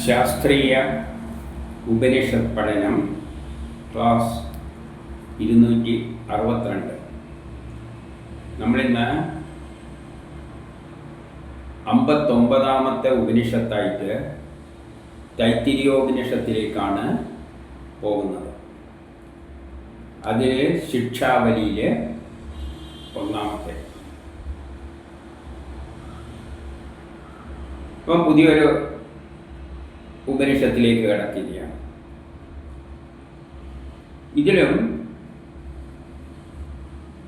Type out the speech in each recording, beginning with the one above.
ശാസ്ത്രീയ ഉപനിഷത്ത് പഠനം ക്ലാസ് 262. നമ്മളിന്ന് 59ാമത്തെ ഉപനിഷത്തായിട്ട് തൈത്തിരീയോപനിഷത്തിലേക്കാണ് പോകുന്നത്. അതിൽ ശിക്ഷാവലിയിൽ ഒന്നാമത്തെ. ഇപ്പം പുതിയൊരു ഉപനിഷത്തിലേക്ക് കടക്കുകയാണ്. ഇതിലും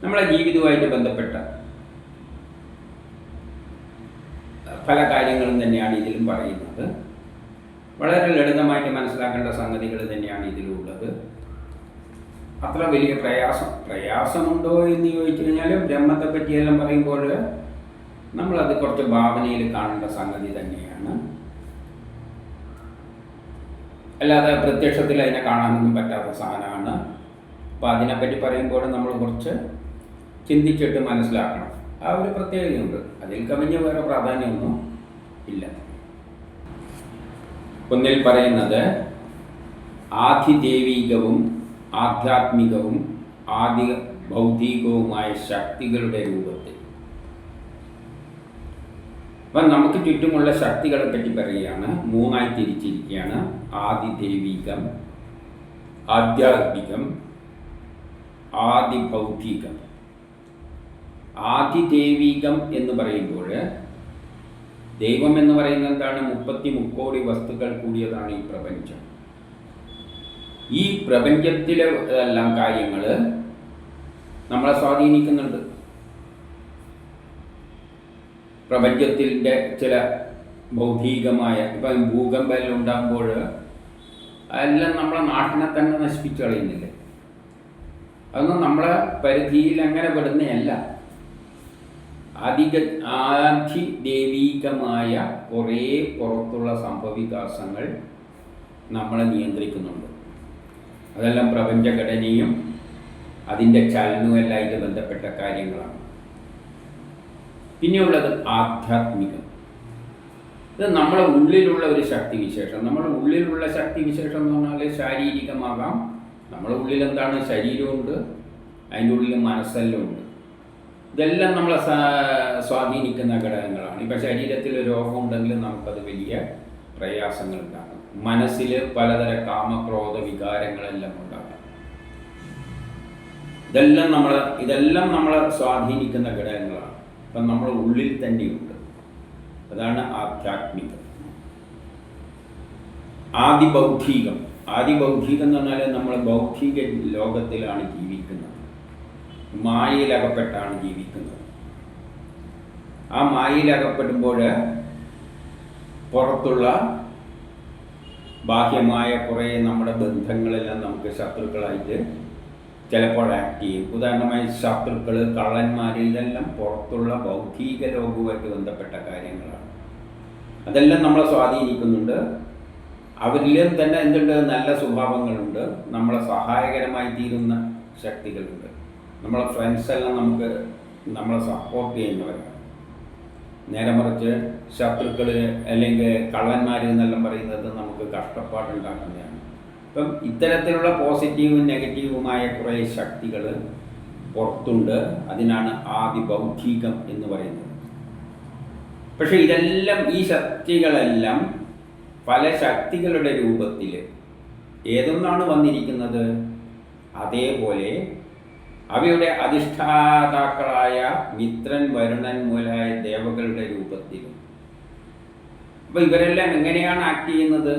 നമ്മളെ ജീവിതവുമായിട്ട് ബന്ധപ്പെട്ട പല കാര്യങ്ങളും തന്നെയാണ് ഇതിലും പറയുന്നത്. വളരെ ലളിതമായിട്ട് മനസ്സിലാക്കേണ്ട സംഗതികൾ തന്നെയാണ് ഇതിലുള്ളത്. അത്ര വലിയ പ്രയാസമുണ്ടോ എന്ന് ചോദിച്ചു കഴിഞ്ഞാൽ ബ്രഹ്മത്തെ പറ്റിയെല്ലാം പറയുമ്പോൾ നമ്മളത് കുറച്ച് ഭാവനയിൽ കാണേണ്ട സംഗതി തന്നെയാണ്. അല്ലാതെ പ്രത്യക്ഷത്തിൽ അതിനെ കാണാനൊന്നും പറ്റാത്ത സാധനമാണ്. അപ്പോൾ അതിനെപ്പറ്റി പറയുമ്പോൾ നമ്മൾ കുറച്ച് ചിന്തിച്ചിട്ട് മനസ്സിലാക്കണം. ആ ഒരു പ്രത്യേകതയുണ്ട്. അതിൽ കവിഞ്ഞ് വേറെ പ്രാധാന്യമൊന്നും ഇല്ല. ഒന്നിൽ പറയുന്നത് ആധിദൈവികവും ആധ്യാത്മികവും ആദി ഭൗതികവുമായ ശക്തികളുടെ രൂപത്തിൽ. അപ്പം നമുക്ക് ചുറ്റുമുള്ള ശക്തികളെ പറ്റി പറയുകയാണ്. മൂന്നായി തിരിച്ചിരിക്കുകയാണ്: ആദിദൈവികം, ആധ്യാത്മികം, ആദിഭൗതികം. ആദിദൈവികം എന്ന് പറയുമ്പോൾ ദൈവം എന്ന് പറയുന്നത് എന്താണ്? 33 വസ്തുക്കൾ കൂടിയതാണ് ഈ പ്രപഞ്ചം. ഈ പ്രപഞ്ചത്തിലെ എല്ലാം കാര്യങ്ങൾ നമ്മളെ സ്വാധീനിക്കുന്നുണ്ട്. പ്രപഞ്ചത്തിൻ്റെ ചില ഭൗതികമായ, ഇപ്പം ഭൂകമ്പം ഉണ്ടാകുമ്പോൾ അതെല്ലാം നമ്മളെ നാട്ടിനെ തന്നെ നശിപ്പിച്ചു കളയുന്നില്ലേ? അതൊന്നും നമ്മളെ പരിധിയിൽ അങ്ങനെ പെടുന്നതല്ല. ആദിദൈവികമായ കുറേ പുറത്തുള്ള സംഭവവികാസങ്ങൾ നമ്മളെ നിയന്ത്രിക്കുന്നുണ്ട്. അതെല്ലാം പ്രപഞ്ചഘടനയും അതിൻ്റെ ചലനവുമെല്ലാമായിട്ട് ബന്ധപ്പെട്ട കാര്യങ്ങളാണ്. പിന്നെയുള്ളത് ആധ്യാത്മികം. ഇത് നമ്മളെ ഉള്ളിലുള്ള ഒരു ശക്തിവിശേഷം. നമ്മുടെ ഉള്ളിലുള്ള ശക്തിവിശേഷം എന്ന് പറഞ്ഞാൽ ശാരീരികമാകാം. നമ്മുടെ ഉള്ളിൽ എന്താണ്? ശരീരമുണ്ട്, അതിൻ്റെ ഉള്ളിൽ മനസ്സെല്ലാം ഉണ്ട്. ഇതെല്ലാം നമ്മളെ സ്വാധീനിക്കുന്ന ഘടകങ്ങളാണ്. ഇപ്പം ശരീരത്തിൽ രോഗമുണ്ടെങ്കിൽ നമുക്കത് വലിയ പ്രയാസങ്ങൾ ഉണ്ടാകും. മനസ്സിൽ പലതര കാമക്രോധ വികാരങ്ങളെല്ലാം ഉണ്ടാകാം. ഇതെല്ലാം നമ്മളെ സ്വാധീനിക്കുന്ന ഘടകങ്ങളാണ്. അപ്പം നമ്മുടെ ഉള്ളിൽ തന്നെയുണ്ട്. അതാണ് ആധ്യാത്മികം. ആദിഭൗതികം. ആദിഭൗതികം എന്ന് പറഞ്ഞാൽ നമ്മൾ ഭൗതിക ലോകത്തിലാണ് ജീവിക്കുന്നത്. മായയിലകപ്പെട്ടാണ് ജീവിക്കുന്നത്. ആ മായയിലകപ്പെടുമ്പോൾ പുറത്തുള്ള ബാഹ്യമായ കുറേ നമ്മുടെ ബന്ധങ്ങളെല്ലാം നമുക്ക് ശത്രുക്കളായിട്ട് ചിലപ്പോൾ ആക്ട് ചെയ്യും. ഉദാഹരണമായി ശത്രുക്കൾ, കള്ളന്മാർ, ഇതെല്ലാം പുറത്തുള്ള ഭൗതിക ലോകവുമായിട്ട് ബന്ധപ്പെട്ട കാര്യങ്ങളാണ്. അതെല്ലാം നമ്മളെ സ്വാധീനിക്കുന്നുണ്ട്. അവരിലും തന്നെ എന്തുണ്ട്? നല്ല സ്വഭാവങ്ങളുണ്ട്. നമ്മളെ സഹായകരമായി തീരുന്ന ശക്തികളുണ്ട്. നമ്മളെ ഫ്രണ്ട്സെല്ലാം നമ്മളെ സപ്പോർട്ട് ചെയ്യുന്നവരാണ്. നേരെ മറിച്ച് ശത്രുക്കൾ അല്ലെങ്കിൽ കള്ളന്മാർ എന്നെല്ലാം പറയുന്നത് നമുക്ക് കഷ്ടപ്പാടുണ്ടാക്കുന്നതാണ്. അപ്പം ഇത്തരത്തിലുള്ള പോസിറ്റീവും നെഗറ്റീവുമായ കുറേ ശക്തികൾ പുറത്തുണ്ട്. അതിനാണ് ആദിഭൗതികം എന്ന് പറയുന്നത്. പക്ഷെ ഇതെല്ലാം, ഈ ശക്തികളെല്ലാം പല ശക്തികളുടെ രൂപത്തിൽ ഏതൊന്നാണ് വന്നിരിക്കുന്നത്, അതേപോലെ അവയുടെ അധിഷ്ഠാതാക്കളായ മിത്രൻ, വരുണൻ മുതലായ ദേവകളുടെ രൂപത്തിലും. അപ്പോൾ ഇവരെല്ലാം എങ്ങനെയാണ് ആക്ട് ചെയ്യുന്നത്?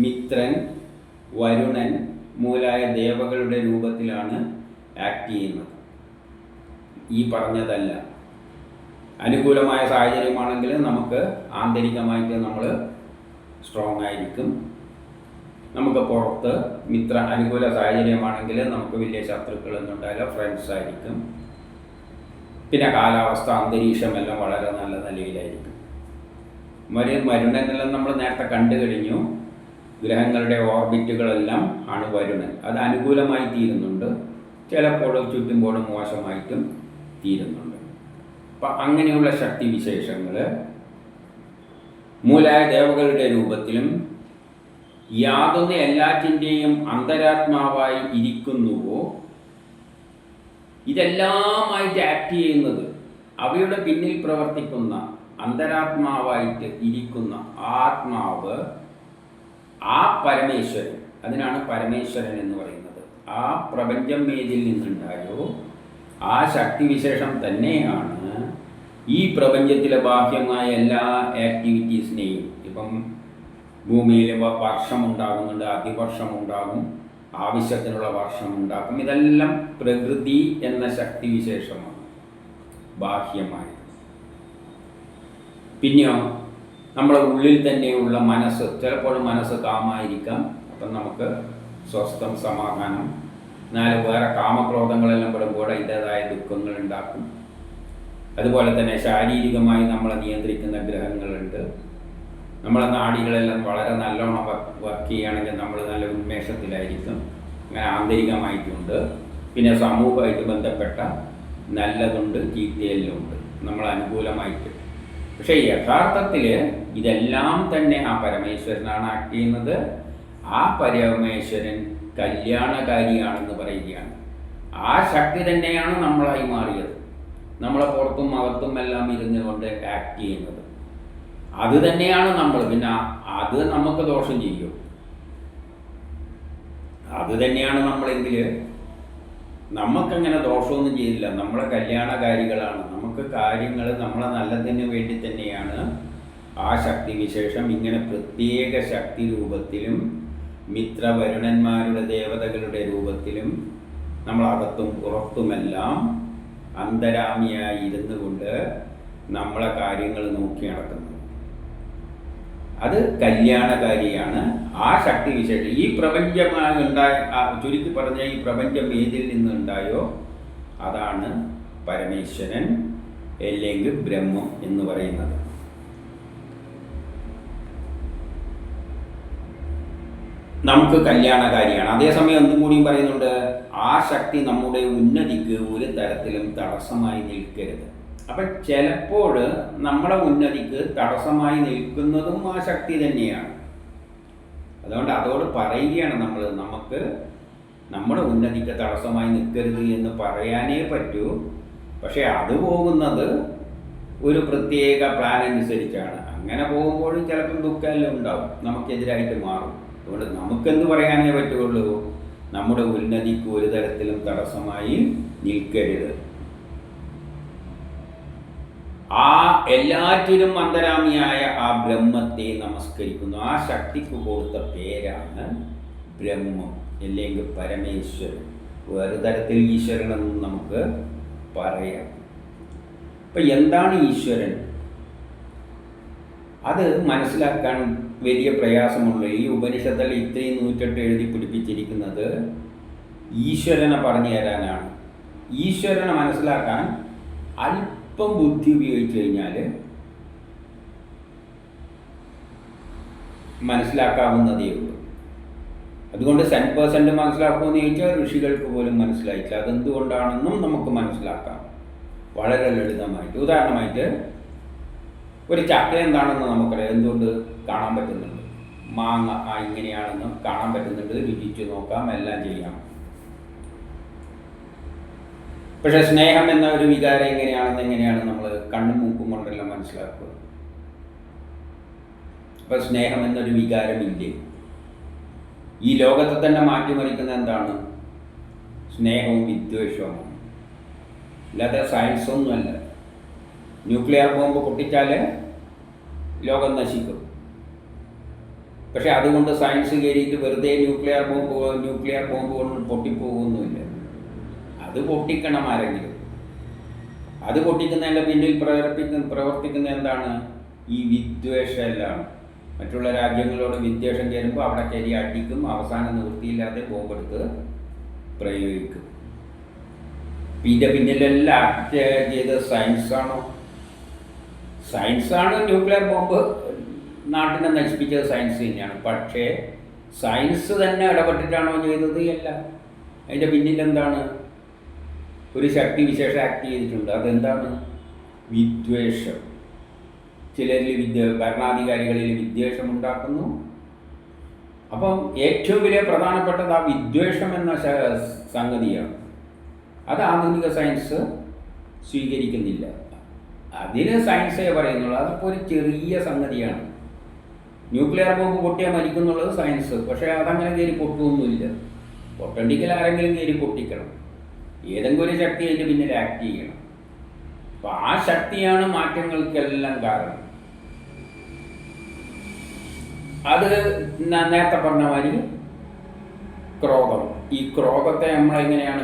മിത്രൻ, വരുണൻ മുതലായ ദേവകളുടെ രൂപത്തിലാണ് ആക്ട് ചെയ്യുന്നത്. ഈ പറഞ്ഞതല്ല. അനുകൂലമായ സാഹചര്യമാണെങ്കിൽ നമുക്ക് ആന്തരികമായിട്ട് നമ്മൾ സ്ട്രോങ് ആയിരിക്കും. നമുക്ക് പുറത്ത് അനുകൂല സാഹചര്യമാണെങ്കിൽ നമുക്ക് വലിയ ശത്രുക്കളൊന്നും ഉണ്ടാവില്ല, ഫ്രണ്ട്സ് ആയിരിക്കും. പിന്നെ കാലാവസ്ഥ, അന്തരീക്ഷമെല്ലാം വളരെ നല്ല നിലയിലായിരിക്കും. വരുണനെല്ലാം നമ്മൾ നേരത്തെ കണ്ടു കഴിഞ്ഞു. ഗ്രഹങ്ങളുടെ ഓർബിറ്റുകളെല്ലാം ആണ് വരുണൻ. അത് അനുകൂലമായി തീരുന്നുണ്ട്, ചിലപ്പോൾ ചുറ്റുമ്പോഴും മോശമായിട്ടും തീരുന്നുണ്ട്. അപ്പം അങ്ങനെയുള്ള ശക്തിവിശേഷങ്ങൾ മൂലായ ദേവകളുടെ രൂപത്തിലും യാതൊന്ന് എല്ലാറ്റിൻ്റെയും അന്തരാത്മാവായി ഇരിക്കുന്നുവോ ഇതെല്ലാമായിട്ട് ആക്ട് ചെയ്യുന്നത് അവയുടെ പിന്നിൽ പ്രവർത്തിക്കുന്ന അന്തരാത്മാവായിട്ട് ഇരിക്കുന്ന ആത്മാവ്, ആ പരമേശ്വരൻ, അതിനാണ് പരമേശ്വരൻ എന്ന് പറയുന്നത്. ആ പ്രപഞ്ചം ഏതിൽ നിന്നുണ്ടായോ ആ ശക്തിവിശേഷം തന്നെയാണ് ഈ പ്രപഞ്ചത്തിലെ ബാഹ്യമായ എല്ലാ ആക്ടിവിറ്റീസിനെയും, ഇപ്പം ഭൂമിയിൽ വർഷമുണ്ടാകുന്നുണ്ട്, അതിവർഷമുണ്ടാകും, ആവശ്യത്തിനുള്ള വർഷമുണ്ടാക്കും. ഇതെല്ലാം പ്രകൃതി എന്ന ശക്തിവിശേഷമാണ് ബാഹ്യമായത്. പിന്നെയോ നമ്മുടെ ഉള്ളിൽ തന്നെയുള്ള മനസ്സ്, ചിലപ്പോൾ മനസ്സ് കാമായിരിക്കാം, അപ്പം നമുക്ക് സ്വസ്ഥം, സമാധാനം. എന്നാൽ വേറെ കാമക്രോധങ്ങളെല്ലാം പെടുമ്പോൾ അതിൻ്റേതായ ദുഃഖങ്ങൾ ഉണ്ടാക്കും. അതുപോലെ തന്നെ ശാരീരികമായി നമ്മളെ നിയന്ത്രിക്കുന്ന ഗ്രഹങ്ങളുണ്ട്. നമ്മളെ നാഡികളെല്ലാം വളരെ നല്ലോണം വർക്ക് ചെയ്യുകയാണെങ്കിൽ നമ്മൾ നല്ല ഉന്മേഷത്തിലായിരിക്കും. അങ്ങനെ ആന്തരികമായിട്ടുണ്ട്. പിന്നെ സമൂഹമായിട്ട് ബന്ധപ്പെട്ട നല്ലതുണ്ട്, ചീത്തയെല്ലാം ഉണ്ട് നമ്മൾ അനുകൂലമായിട്ട്. പക്ഷേ യഥാർത്ഥത്തിൽ ഇതെല്ലാം തന്നെ ആ പരമേശ്വരനാണ് ആക്ട് ചെയ്യുന്നത്. ആ പരമേശ്വരൻ കല്യാണകാരിയാണെന്ന് പറയുകയാണ്. ആ ശക്തി തന്നെയാണ് നമ്മളായി മാറിയത്, നമ്മളെ പുറത്തും അകത്തും എല്ലാം ഇരുന്ന് കൊണ്ട് ആക്ട് ചെയ്യുന്നത്. അത് തന്നെയാണ് നമ്മൾ. പിന്നെ അത് നമുക്ക് ദോഷം ചെയ്യും. അത് തന്നെയാണ് നമ്മളെങ്കിൽ നമുക്കങ്ങനെ ദോഷമൊന്നും ചെയ്യില്ല. നമ്മളെ കല്യാണകാരികളാണ്. നമുക്ക് കാര്യങ്ങൾ നമ്മളെ നല്ലതിന് വേണ്ടി തന്നെയാണ് ആ ശക്തിവിശേഷം ഇങ്ങനെ പ്രത്യേക ശക്തി രൂപത്തിലും മിത്രവരുണന്മാരുടെ ദേവതകളുടെ രൂപത്തിലും നമ്മളകത്തും പുറത്തുമെല്ലാം അന്തരാമിയായി ഇരുന്നു കൊണ്ട് നമ്മളെ കാര്യങ്ങൾ നോക്കി നടക്കുന്നു. അത് കല്യാണകാരിയാണ് ആ ശക്തിവിശേഷം. ഈ പ്രപഞ്ചമായി ചുരുക്കി പറഞ്ഞ ഈ പ്രപഞ്ചം ഏതിൽ നിന്നുണ്ടായോ അതാണ് പരമേശ്വരൻ അല്ലെങ്കിൽ ബ്രഹ്മം എന്ന് പറയുന്നത്. നമുക്ക് കല്യാണകാരിയാണ്. അതേസമയം എന്തും കൂടിയും പറയുന്നുണ്ട്, ആ ശക്തി നമ്മുടെ ഉന്നതിക്ക് ഒരു തരത്തിലും തടസ്സമായി നിൽക്കരുത്. അപ്പം ചിലപ്പോൾ നമ്മുടെ ഉന്നതിക്ക് തടസ്സമായി നിൽക്കുന്നതും ആ ശക്തി തന്നെയാണ്. അതുകൊണ്ട് അതോട് പറയുകയാണ് നമുക്ക് നമ്മുടെ ഉന്നതിക്ക് തടസ്സമായി നിൽക്കരുത് എന്ന് പറയാനേ പറ്റൂ. പക്ഷേ അത് പോകുന്നത് ഒരു പ്രത്യേക പ്ലാൻ അനുസരിച്ചാണ്. അങ്ങനെ പോകുമ്പോഴും ചിലപ്പം ദുഃഖമെല്ലാം ഉണ്ടാവും, നമുക്കെതിരായിട്ട് മാറും. അതുകൊണ്ട് നമുക്കെന്ത് പറയാനേ പറ്റുള്ളൂ, നമ്മുടെ ഉന്നതിക്ക് ഒരു തരത്തിലും തടസ്സമായി നിൽക്കരുത്. ആ എല്ലാറ്റിനും അന്തരാമിയായ ആ ബ്രഹ്മത്തെ നമസ്കരിക്കുന്നു. ആ ശക്തിക്ക് കൊടുത്ത പേരാണ് ബ്രഹ്മം അല്ലെങ്കിൽ പരമേശ്വരൻ. വേറെ തരത്തിൽ ഈശ്വരനെന്ന് നമുക്ക് പറയാം. അപ്പം എന്താണ് ഈശ്വരൻ? അത് മനസ്സിലാക്കാൻ വലിയ പ്രയാസമുള്ള ഈ ഉപനിഷത്തിൽ ഇത്രയും 108 എഴുതി പിടിപ്പിച്ചിരിക്കുന്നത് ഈശ്വരനെ പറഞ്ഞു തരാനാണ്. ഈശ്വരനെ മനസ്സിലാക്കാൻ അല്പം ബുദ്ധി ഉപയോഗിച്ച് കഴിഞ്ഞാൽ മനസ്സിലാക്കാവുന്നതേ ഉള്ളൂ. അതുകൊണ്ട് 100% മനസ്സിലാക്കുമെന്ന് ചോദിച്ചാൽ ഋഷികൾക്ക് പോലും മനസ്സിലായിട്ടില്ല. അതെന്തുകൊണ്ടാണെന്നും നമുക്ക് മനസ്സിലാക്കാം വളരെ ലളിതമായിട്ട്. ഉദാഹരണമായിട്ട് ഒരു ചക്ക എന്താണെന്ന് നമുക്കറിയാം, എന്തുകൊണ്ട് കാണാൻ പറ്റുന്നുണ്ട്. മാങ്ങ ഇങ്ങനെയാണെന്ന് കാണാൻ പറ്റുന്നുണ്ട്, രുചിച്ച് നോക്കാം, എല്ലാം ചെയ്യാം. പക്ഷെ സ്നേഹം എന്ന ഒരു വികാരം എങ്ങനെയാണ് നമ്മൾ കണ്ണും മൂക്കും കൊണ്ടെല്ലാം മനസ്സിലാക്കുക. അപ്പം സ്നേഹം എന്നൊരു വികാരമില്ലേ? ഈ ലോകത്തെ തന്നെ മാറ്റിമറിക്കുന്ന എന്താണ്? സ്നേഹവും വിദ്വേഷവുമാണ്. അല്ലാതെ സയൻസൊന്നുമല്ല. ന്യൂക്ലിയർ ബോംബ് പൊട്ടിച്ചാൽ ലോകം നശിക്കും. പക്ഷെ അതുകൊണ്ട് സയൻസ് കയറിയിട്ട് വെറുതെ ന്യൂക്ലിയർ ബോംബ് കൊണ്ട് പൊട്ടിപ്പോകുന്നുമില്ല. അത് പൊട്ടിക്കണം ആരെങ്കിലും. അത് പൊട്ടിക്കുന്നതിൻ്റെ പിന്നിൽ പ്രവർത്തിക്കുന്ന എന്താണ്? ഈ വിദ്വേഷമെല്ലാം. മറ്റുള്ള രാജ്യങ്ങളോട് വിദ്വേഷം ചേരുമ്പോൾ അവിടെ കയറി അടിക്കും, അവസാനം നിവൃത്തിയില്ലാതെ ബോംബെടുത്ത് പ്രയോഗിക്കും. ഇതിൻ്റെ പിന്നിലെല്ലാം ആക്ട് ചെയ്ത് സയൻസാണോ? സയൻസാണ്. ന്യൂക്ലിയർ ബോംബ് നാട്ടിനെ നശിപ്പിച്ചത് സയൻസ് തന്നെയാണ്. പക്ഷേ സയൻസ് തന്നെ ഇടപെട്ടിട്ടാണോ ചെയ്തത്? അല്ല. അതിൻ്റെ പിന്നിൽ എന്താണ്? ഒരു ശക്തി വിശേഷം ആക്ട് ചെയ്തിട്ടുണ്ട്. അതെന്താണ്? വിദ്വേഷം. ചിലരിൽ ഭരണാധികാരികളിൽ വിദ്വേഷമുണ്ടാക്കുന്നു. അപ്പം ഏറ്റവും വലിയ പ്രധാനപ്പെട്ടത് ആ വിദ്വേഷം എന്ന സംഗതിയാണ്. അത് ആധുനിക സയൻസ് സ്വീകരിക്കുന്നില്ല. അതിന് സയൻസേ പറയുന്നുള്ളൂ. അതിപ്പോൾ ഒരു ചെറിയ സംഗതിയാണ്. ന്യൂക്ലിയർ ബോംബ് പൊട്ടിയാൽ മരിക്കുന്നുള്ളത് സയൻസ്. പക്ഷേ അതങ്ങനെ കയറി പൊട്ടുമൊന്നുമില്ല. പൊട്ടണ്ടെങ്കിൽ ആരെങ്കിലും കയറി പൊട്ടിക്കണം. ഏതെങ്കിലും ഒരു ശക്തി അതിൻ്റെ പിന്നിൽ ആക്ട് ചെയ്യണം. അപ്പോൾ ആ ശക്തിയാണ് മാറ്റങ്ങൾക്കെല്ലാം കാരണം. അത് നേരത്തെ പറഞ്ഞ മാതിരി ക്രോധം. ഈ ക്രോധത്തെ നമ്മളെങ്ങനെയാണ്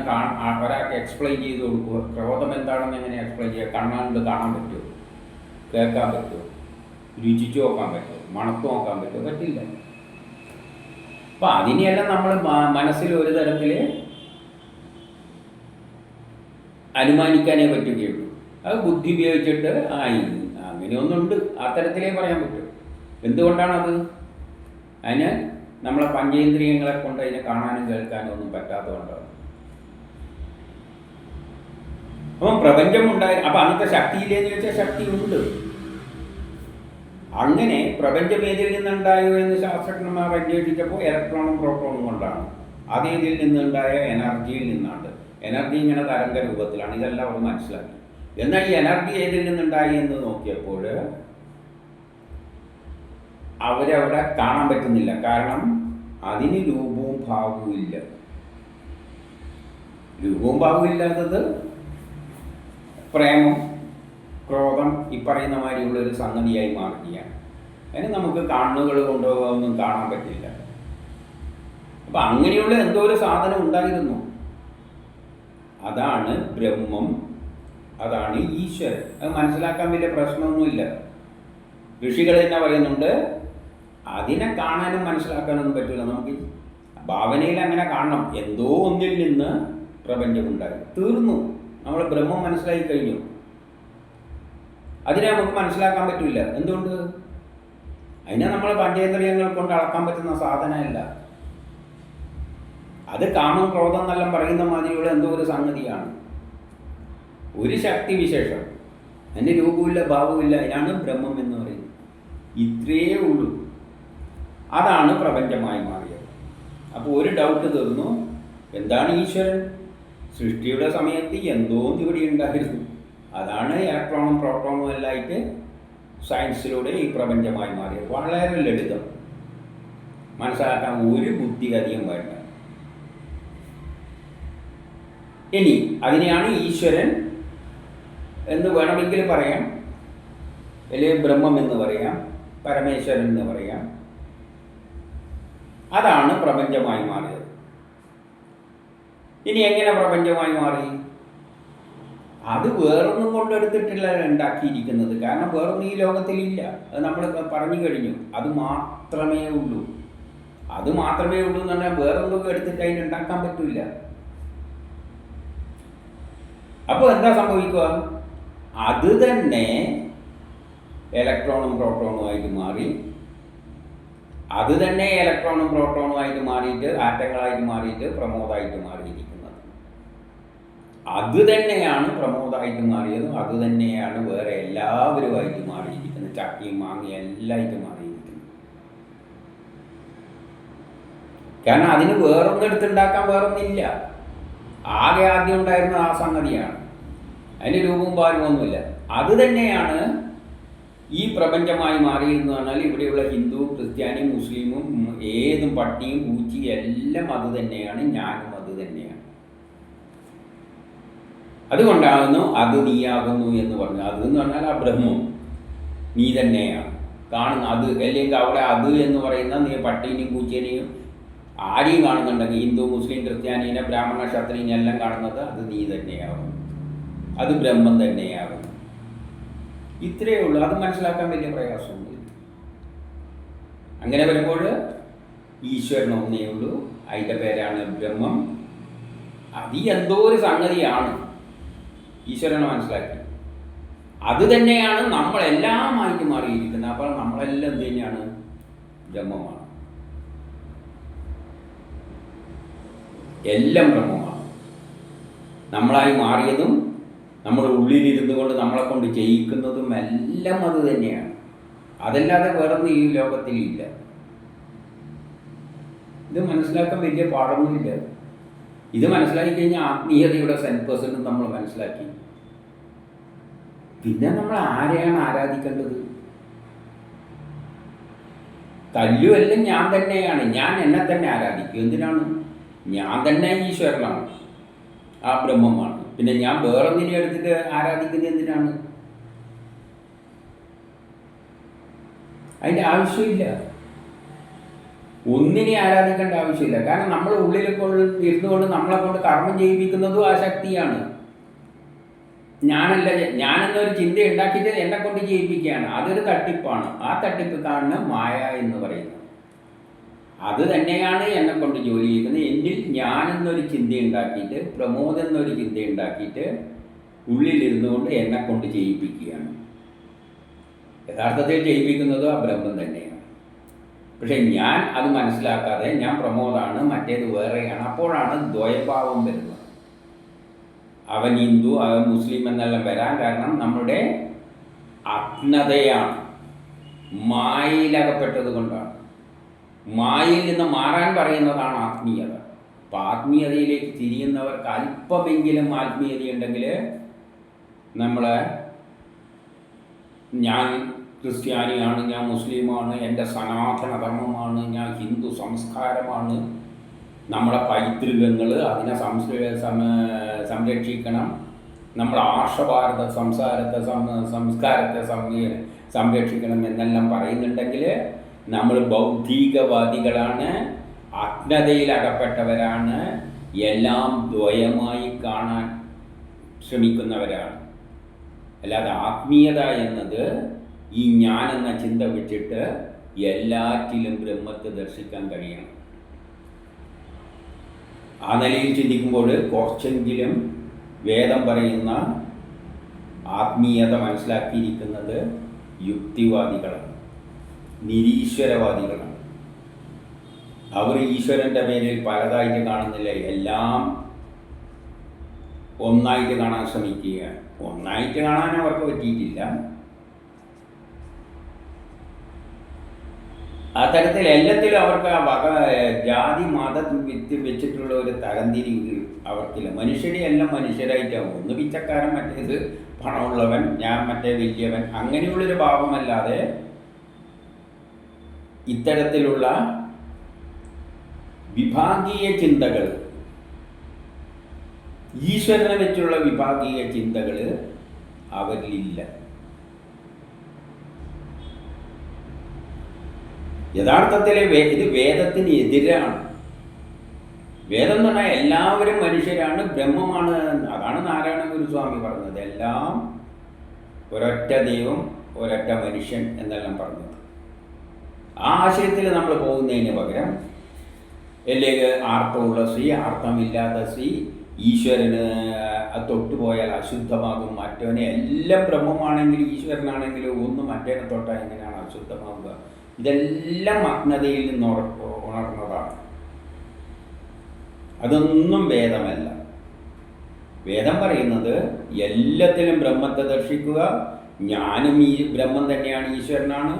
ഒരാൾക്ക് എക്സ്പ്ലെയിൻ ചെയ്ത് കൊടുക്കുക? ക്രോധം എന്താണെന്ന് എങ്ങനെ എക്സ്പ്ലെയിൻ ചെയ്യുക? കണ്ണുകൊണ്ട് കാണാൻ പറ്റുമോ? കേൾക്കാൻ പറ്റുമോ? രുചിച്ചു നോക്കാൻ പറ്റുമോ? മണത്തു നോക്കാൻ പറ്റുമോ? പറ്റില്ല. അപ്പം അതിനെയെല്ലാം നമ്മൾ മനസ്സിൽ ഒരു തരത്തിൽ അനുമാനിക്കാനേ പറ്റുകയുള്ളൂ. അത് ബുദ്ധി ഉപയോഗിച്ചിട്ട് അങ്ങനെയൊന്നുണ്ട്, ആ തരത്തിലേ പറയാൻ പറ്റും. എന്തുകൊണ്ടാണത്? അതിന് നമ്മളെ പഞ്ചേന്ദ്രിയങ്ങളെ കൊണ്ട് അതിനെ കാണാനും കേൾക്കാനും ഒന്നും പറ്റാത്തതുകൊണ്ടാണ്. അപ്പം പ്രപഞ്ചം ഉണ്ടായി. അപ്പം അന്നത്തെ ശക്തിയില്ലേന്ന് ചോദിച്ചാൽ ശക്തി ഉണ്ട്. അങ്ങനെ പ്രപഞ്ചം ഏതിൽ നിന്നുണ്ടായോ എന്ന് ശാസ്ത്രജ്ഞന്മാർ അന്വേഷിച്ചപ്പോൾ ഇലക്ട്രോണും പ്രോട്ടോണും കൊണ്ടാണ്. അത് ഏതിൽ നിന്നുണ്ടായ എനർജിയിൽ നിന്നാണ്. എനർജി ഇങ്ങനെ തരംഗ രൂപത്തിലാണ്. ഇതെല്ലാം അവർ മനസ്സിലാക്കി. എന്നാൽ ഈ എനർജി ഏതിൽ നിന്നുണ്ടായി എന്ന് നോക്കിയപ്പോൾ അവരവിടെ കാണാൻ പറ്റുന്നില്ല. കാരണം അതിന് രൂപവും ഭാവവും ഇല്ല. രൂപവും ഭാവവും ഇല്ലാത്തത് പ്രേമം, ക്രോധം, ഈ പറയുന്ന മാതിരിയുള്ളൊരു സംഗതിയായി മാറുകയാണ്. അതിന് നമുക്ക് കണ്ണുകൾ കൊണ്ടുപോകാനൊന്നും കാണാൻ പറ്റില്ല. അപ്പം അങ്ങനെയുള്ള എന്തോ ഒരു സാധനം ഉണ്ടായിരുന്നു. അതാണ് ബ്രഹ്മം, അതാണ് ഈശ്വരൻ. അത് മനസ്സിലാക്കാൻ വലിയ പ്രശ്നമൊന്നുമില്ല. ഋഷികൾ തന്നെ പറയുന്നുണ്ട്, അതിനെ കാണാനും മനസ്സിലാക്കാനൊന്നും പറ്റില്ല. നമുക്ക് ഭാവനയിൽ അങ്ങനെ കാണണം. എന്തോ ഒന്നിൽ നിന്ന് പ്രപഞ്ചമുണ്ടായി, തീർന്നു. നമ്മൾ ബ്രഹ്മം മനസ്സിലാക്കി കഴിഞ്ഞു. അതിനെ നമുക്ക് മനസ്സിലാക്കാൻ പറ്റില്ല. എന്തുകൊണ്ട്? അതിനെ നമ്മൾ പഞ്ചേന്ദ്രിയങ്ങൾ കൊണ്ട് അളക്കാൻ പറ്റുന്ന സാധനമല്ല. അത് കാമം, ക്രോധം എന്നെല്ലാം പറയുന്ന മാതിരിയുള്ള എന്തോ ഒരു സംഗതിയാണ്. ഒരു ശക്തി വിശേഷം, അതിൻ്റെ രൂപമില്ല, ഭാവമില്ല. അതിനാണ് ബ്രഹ്മം എന്ന് പറയുന്നത്. ഇത്രയേ ഉള്ളൂ. അതാണ് പ്രപഞ്ചമായി മാറിയത്. അപ്പോൾ ഒരു ഡൗട്ട് തീർന്നു. എന്താണ് ഈശ്വരൻ? സൃഷ്ടിയുടെ സമയത്ത് എന്തോ ഇവിടെ ഉണ്ടായിരുന്നു. അതാണ് ഇലക്ട്രോണും പ്രോട്ടോണും എല്ലാമായിട്ട് സയൻസിലൂടെ ഈ പ്രപഞ്ചമായി മാറിയത്. വളരെ ലളിതം, മനസ്സിലാക്കാൻ ഒരു ബുദ്ധി അധികം വേണ്ട. ഇനി അതിനെയാണ് ഈശ്വരൻ എന്ന് വേണമെങ്കിൽ പറയാം, അല്ലെങ്കിൽ ബ്രഹ്മം എന്ന് പറയാം, പരമേശ്വരൻ എന്ന് പറയാം. അതാണ് പ്രപഞ്ചമായി മാറിയത്. ഇനി എങ്ങനെ പ്രപഞ്ചമായി മാറി? അത് വേറൊന്നും കൊണ്ടെടുത്തിട്ടില്ല ഉണ്ടാക്കിയിരിക്കുന്നത്. കാരണം വേറൊന്നും ഈ ലോകത്തിലില്ല. അത് നമ്മൾ പറഞ്ഞു കഴിഞ്ഞു. അത് മാത്രമേ ഉള്ളൂ. അത് മാത്രമേ ഉള്ളൂ എന്ന് പറഞ്ഞാൽ വേറൊന്നും എടുത്തിട്ട് അതിന് ഉണ്ടാക്കാൻ പറ്റില്ല. അപ്പോൾ എന്താ സംഭവിക്കുക? അത് തന്നെ ഇലക്ട്രോണും പ്രോട്ടോണുമായിട്ട് മാറി. അത് തന്നെ ഇലക്ട്രോണും പ്രോട്ടോണുമായിട്ട് മാറിയിട്ട് ആറ്റങ്ങളായിട്ട് മാറിയിട്ട് പ്രമോദായിട്ട് മാറിയിരിക്കുന്നത്. അത് തന്നെയാണ് പ്രമോദായിട്ട് മാറിയതും. അത് തന്നെയാണ് വേറെ എല്ലാവരുമായിട്ട് മാറിയിരിക്കുന്നത്. ചക്കയും മാങ്ങയും എല്ലാമായിട്ട് മാറിയിരിക്കുന്നത്. കാരണം അതിന് വേറൊന്നും എടുത്തുണ്ടാക്കാൻ വേറൊന്നില്ല. ആകെ ആദ്യം ഉണ്ടായിരുന്ന ആ സംഗതിയാണ്. അതിന് രൂപവും ഭാവമൊന്നുമില്ല. അത് തന്നെയാണ് ഈ പ്രപഞ്ചമായി മാറിയെന്ന് പറഞ്ഞാൽ ഇവിടെയുള്ള ഹിന്ദു, ക്രിസ്ത്യാനിയും, മുസ്ലിമും, ഏതും പട്ടിയും പൂച്ചിയും എല്ലാം അത് തന്നെയാണ്. ഞാനും അത് തന്നെയാണ്. അതുകൊണ്ടാകുന്നു അത് നീയാകുന്നു എന്ന് പറഞ്ഞു. അത് എന്ന് പറഞ്ഞാൽ ആ ബ്രഹ്മം നീ തന്നെയാണ് കാണുന്നത്. അത് അല്ലെങ്കിൽ അവിടെ അത് എന്ന് പറയുന്ന നീ പട്ടീനെയും പൂച്ചേനെയും ആരെയും കാണുന്നുണ്ടെങ്കിൽ ഹിന്ദു, മുസ്ലിം, ക്രിസ്ത്യാനിനെ, ബ്രാഹ്മണ, ക്ഷത്രിയനെ എല്ലാം കാണുന്നത് അത് നീ തന്നെയാകും. അത് ബ്രഹ്മം തന്നെയാകും. ഇത്രയേ ഉള്ളൂ. അത് മനസ്സിലാക്കാൻ വലിയ പ്രയാസമൊന്നുമില്ല. അങ്ങനെ വരുമ്പോൾ ഈശ്വരൻ ഒന്നേ ഉള്ളൂ. അതിൻ്റെ പേരാണ് ബ്രഹ്മം. അത് എന്തോ ഒരു സംഗതിയാണ്. ഈശ്വരനെ മനസ്സിലാക്കി. അത് തന്നെയാണ് നമ്മളെല്ലാമായിട്ട് മാറിയിരിക്കുന്നത്. അപ്പോൾ നമ്മളെല്ലാം എന്ത് തന്നെയാണ്? ബ്രഹ്മമാണ്. എല്ലാം ബ്രഹ്മമാണ്. നമ്മളായി മാറിയതും നമ്മുടെ ഉള്ളിലിരുന്നു കൊണ്ട് നമ്മളെ കൊണ്ട് ചെയ്യിക്കുന്നതും എല്ലാം അത് തന്നെയാണ്. അതല്ലാതെ വേറൊന്നും ഈ ലോകത്തിലില്ല. ഇത് മനസ്സിലാക്കാൻ വലിയ പാടൊന്നുമില്ല. ഇത് മനസ്സിലാക്കി കഴിഞ്ഞാൽ ആത്മീയതയുടെ 100% നമ്മൾ മനസ്സിലാക്കി. പിന്നെ നമ്മൾ ആരെയാണ് ആരാധിക്കേണ്ടത്? തല്ലുമെല്ലാം ഞാൻ തന്നെയാണ്. ഞാൻ എന്നെ തന്നെ ആരാധിക്കും. എന്തിനാണ്? ഞാൻ തന്നെ ഈശ്വരനാണ്, ആ ബ്രഹ്മമാണ്. പിന്നെ ഞാൻ വേറൊന്നിനെ എടുത്തിട്ട് ആരാധിക്കുന്നത് എന്തിനാണ്? അതിൻ്റെ ആവശ്യമില്ല. ഒന്നിനെ ആരാധിക്കേണ്ട ആവശ്യമില്ല. കാരണം നമ്മൾ ഉള്ളിൽ ഇരുന്നുകൊണ്ട് നമ്മളെ കൊണ്ട് കർമ്മം ചെയ്യിപ്പിക്കുന്നതും ആ ശക്തിയാണ്. ഞാനെന്നൊരു ചിന്ത ഉണ്ടാക്കിയിട്ട് എന്നെ കൊണ്ട് ചെയ്യിപ്പിക്കുകയാണ്. അതൊരു തട്ടിപ്പാണ്. ആ തട്ടിപ്പാണ് മായ എന്ന് പറയുന്നത്. അത് തന്നെയാണ് എന്നെ കൊണ്ട് ജോലി ചെയ്യുന്നത്. എന്നിൽ ഞാനെന്നൊരു ചിന്ത ഉണ്ടാക്കിയിട്ട്, പ്രമോദ് എന്നൊരു ചിന്ത ഉണ്ടാക്കിയിട്ട് ഉള്ളിലിരുന്നു കൊണ്ട് എന്നെ കൊണ്ട് ചെയ്യിപ്പിക്കുകയാണ്. യഥാർത്ഥത്തിൽ ചെയ്യിപ്പിക്കുന്നത് ആ ബ്രഹ്മം തന്നെയാണ്. പക്ഷെ ഞാൻ അത് മനസ്സിലാക്കാതെ ഞാൻ പ്രമോദാണ്, മറ്റേത് വേറെയാണ്. അപ്പോഴാണ് ദ്വയഭാവം വരുന്നത്. അവൻ ഹിന്ദു, അവൻ മുസ്ലിം എന്നെല്ലാം വരാൻ കാരണം നമ്മുടെ അജ്ഞതയാണ്, മായയിലകപ്പെട്ടത് കൊണ്ടാണ്. മായയിൽ നിന്ന് മാറാൻ പറയുന്നതാണ് ആത്മീയത. അപ്പം ആത്മീയതയിലേക്ക് തിരിയുന്നവർക്ക് അല്പമെങ്കിലും ആത്മീയതയുണ്ടെങ്കിൽ ഞാൻ ക്രിസ്ത്യാനിയാണ്, ഞാൻ മുസ്ലിമാണ്, എൻ്റെ സനാതന ധർമ്മമാണ്, ഞാൻ ഹിന്ദു സംസ്കാരമാണ്, നമ്മളെ പൈതൃകങ്ങൾ അതിനെ സംരക്ഷിക്കണം, നമ്മുടെ ആർഷഭാരത സംസ്കാരത്തെ സംരക്ഷിക്കണം എന്നെല്ലാം പറയുന്നുണ്ടെങ്കിൽ നമ്മൾ ബൗദ്ധികവാദികളാണ്, അജ്ഞതയിലകപ്പെട്ടവരാണ്, എല്ലാം ദ്വയമായി കാണാൻ ശ്രമിക്കുന്നവരാണ്. അല്ലാതെ ആത്മീയത എന്നത് ഈ ഞാനെന്ന ചിന്ത വിട്ടിട്ട് എല്ലാറ്റിലും ബ്രഹ്മത്തെ ദർശിക്കാൻ കഴിയണം. ആ നിലയിൽ ചിന്തിക്കുമ്പോൾ കുറച്ചെങ്കിലും വേദം പറയുന്ന ആത്മീയത മനസ്സിലാക്കിയിരിക്കുന്നത് യുക്തിവാദികളാണ്, നിരീശ്വരവാദികളാണ്. അവർ ഈശ്വരൻ്റെ പേരിൽ പലതായിട്ട് കാണുന്നില്ല, എല്ലാം ഒന്നായിട്ട് കാണാൻ ശ്രമിക്കുകയാണ്. ഒന്നായിട്ട് കാണാൻ അവർക്ക് പറ്റിയിട്ടില്ല. ആ തരത്തിൽ എല്ലാത്തിലും അവർക്ക് ആ ജാതി മതം വെച്ചിട്ടുള്ള ഒരു തരംതിരിവ് അവർക്കില്ല. മനുഷ്യരെ എല്ലാം മനുഷ്യരായിട്ടാവും. ഒന്ന് പിച്ചക്കാരൻ, മറ്റേത് പണമുള്ളവൻ, ഞാൻ മറ്റേ വലിയവൻ, അങ്ങനെയുള്ളൊരു ഭാവമല്ലാതെ ഇത്തരത്തിലുള്ള വിഭാഗീയ ചിന്തകൾ, ഈശ്വരനെ വെച്ചുള്ള വിഭാഗീയ ചിന്തകൾ അവരിലില്ല. യഥാർത്ഥത്തിൽ ഇത് വേദത്തിന് എതിരാണ്. വേദം എന്ന് പറഞ്ഞാൽ എല്ലാവരും മനുഷ്യരാണ്, ബ്രഹ്മമാണ്. അതാണ് നാരായണ ഗുരുസ്വാമി പറഞ്ഞത്. എല്ലാം ഒരൊറ്റ ദൈവം, ഒരൊറ്റ മനുഷ്യൻ എന്നെല്ലാം പറഞ്ഞത്. ആ ആശയത്തിൽ നമ്മൾ പോകുന്നതിന് പകരം അല്ലെങ്കിൽ ആർത്തമുള്ള സ്ത്രീ, ആർത്തമില്ലാത്ത സ്ത്രീ, ഈശ്വരന് തൊട്ടുപോയാൽ അശുദ്ധമാകും, മറ്റവനെ എല്ലാം ബ്രഹ്മമാണെങ്കിൽ ഈശ്വരനാണെങ്കിലും ഒന്ന് മറ്റേനെ തൊട്ടാൽ എങ്ങനെയാണ് അശുദ്ധമാകുക? ഇതെല്ലാം അജ്ഞതയിൽ നിന്ന് ഉണർന്നതാണ്. അതൊന്നും വേദമല്ല. വേദം പറയുന്നത് എല്ലാത്തിലും ബ്രഹ്മത്തെ ദർശിക്കുക, ഞാനും ഈ ബ്രഹ്മം തന്നെയാണ്, ഈശ്വരനാണ്,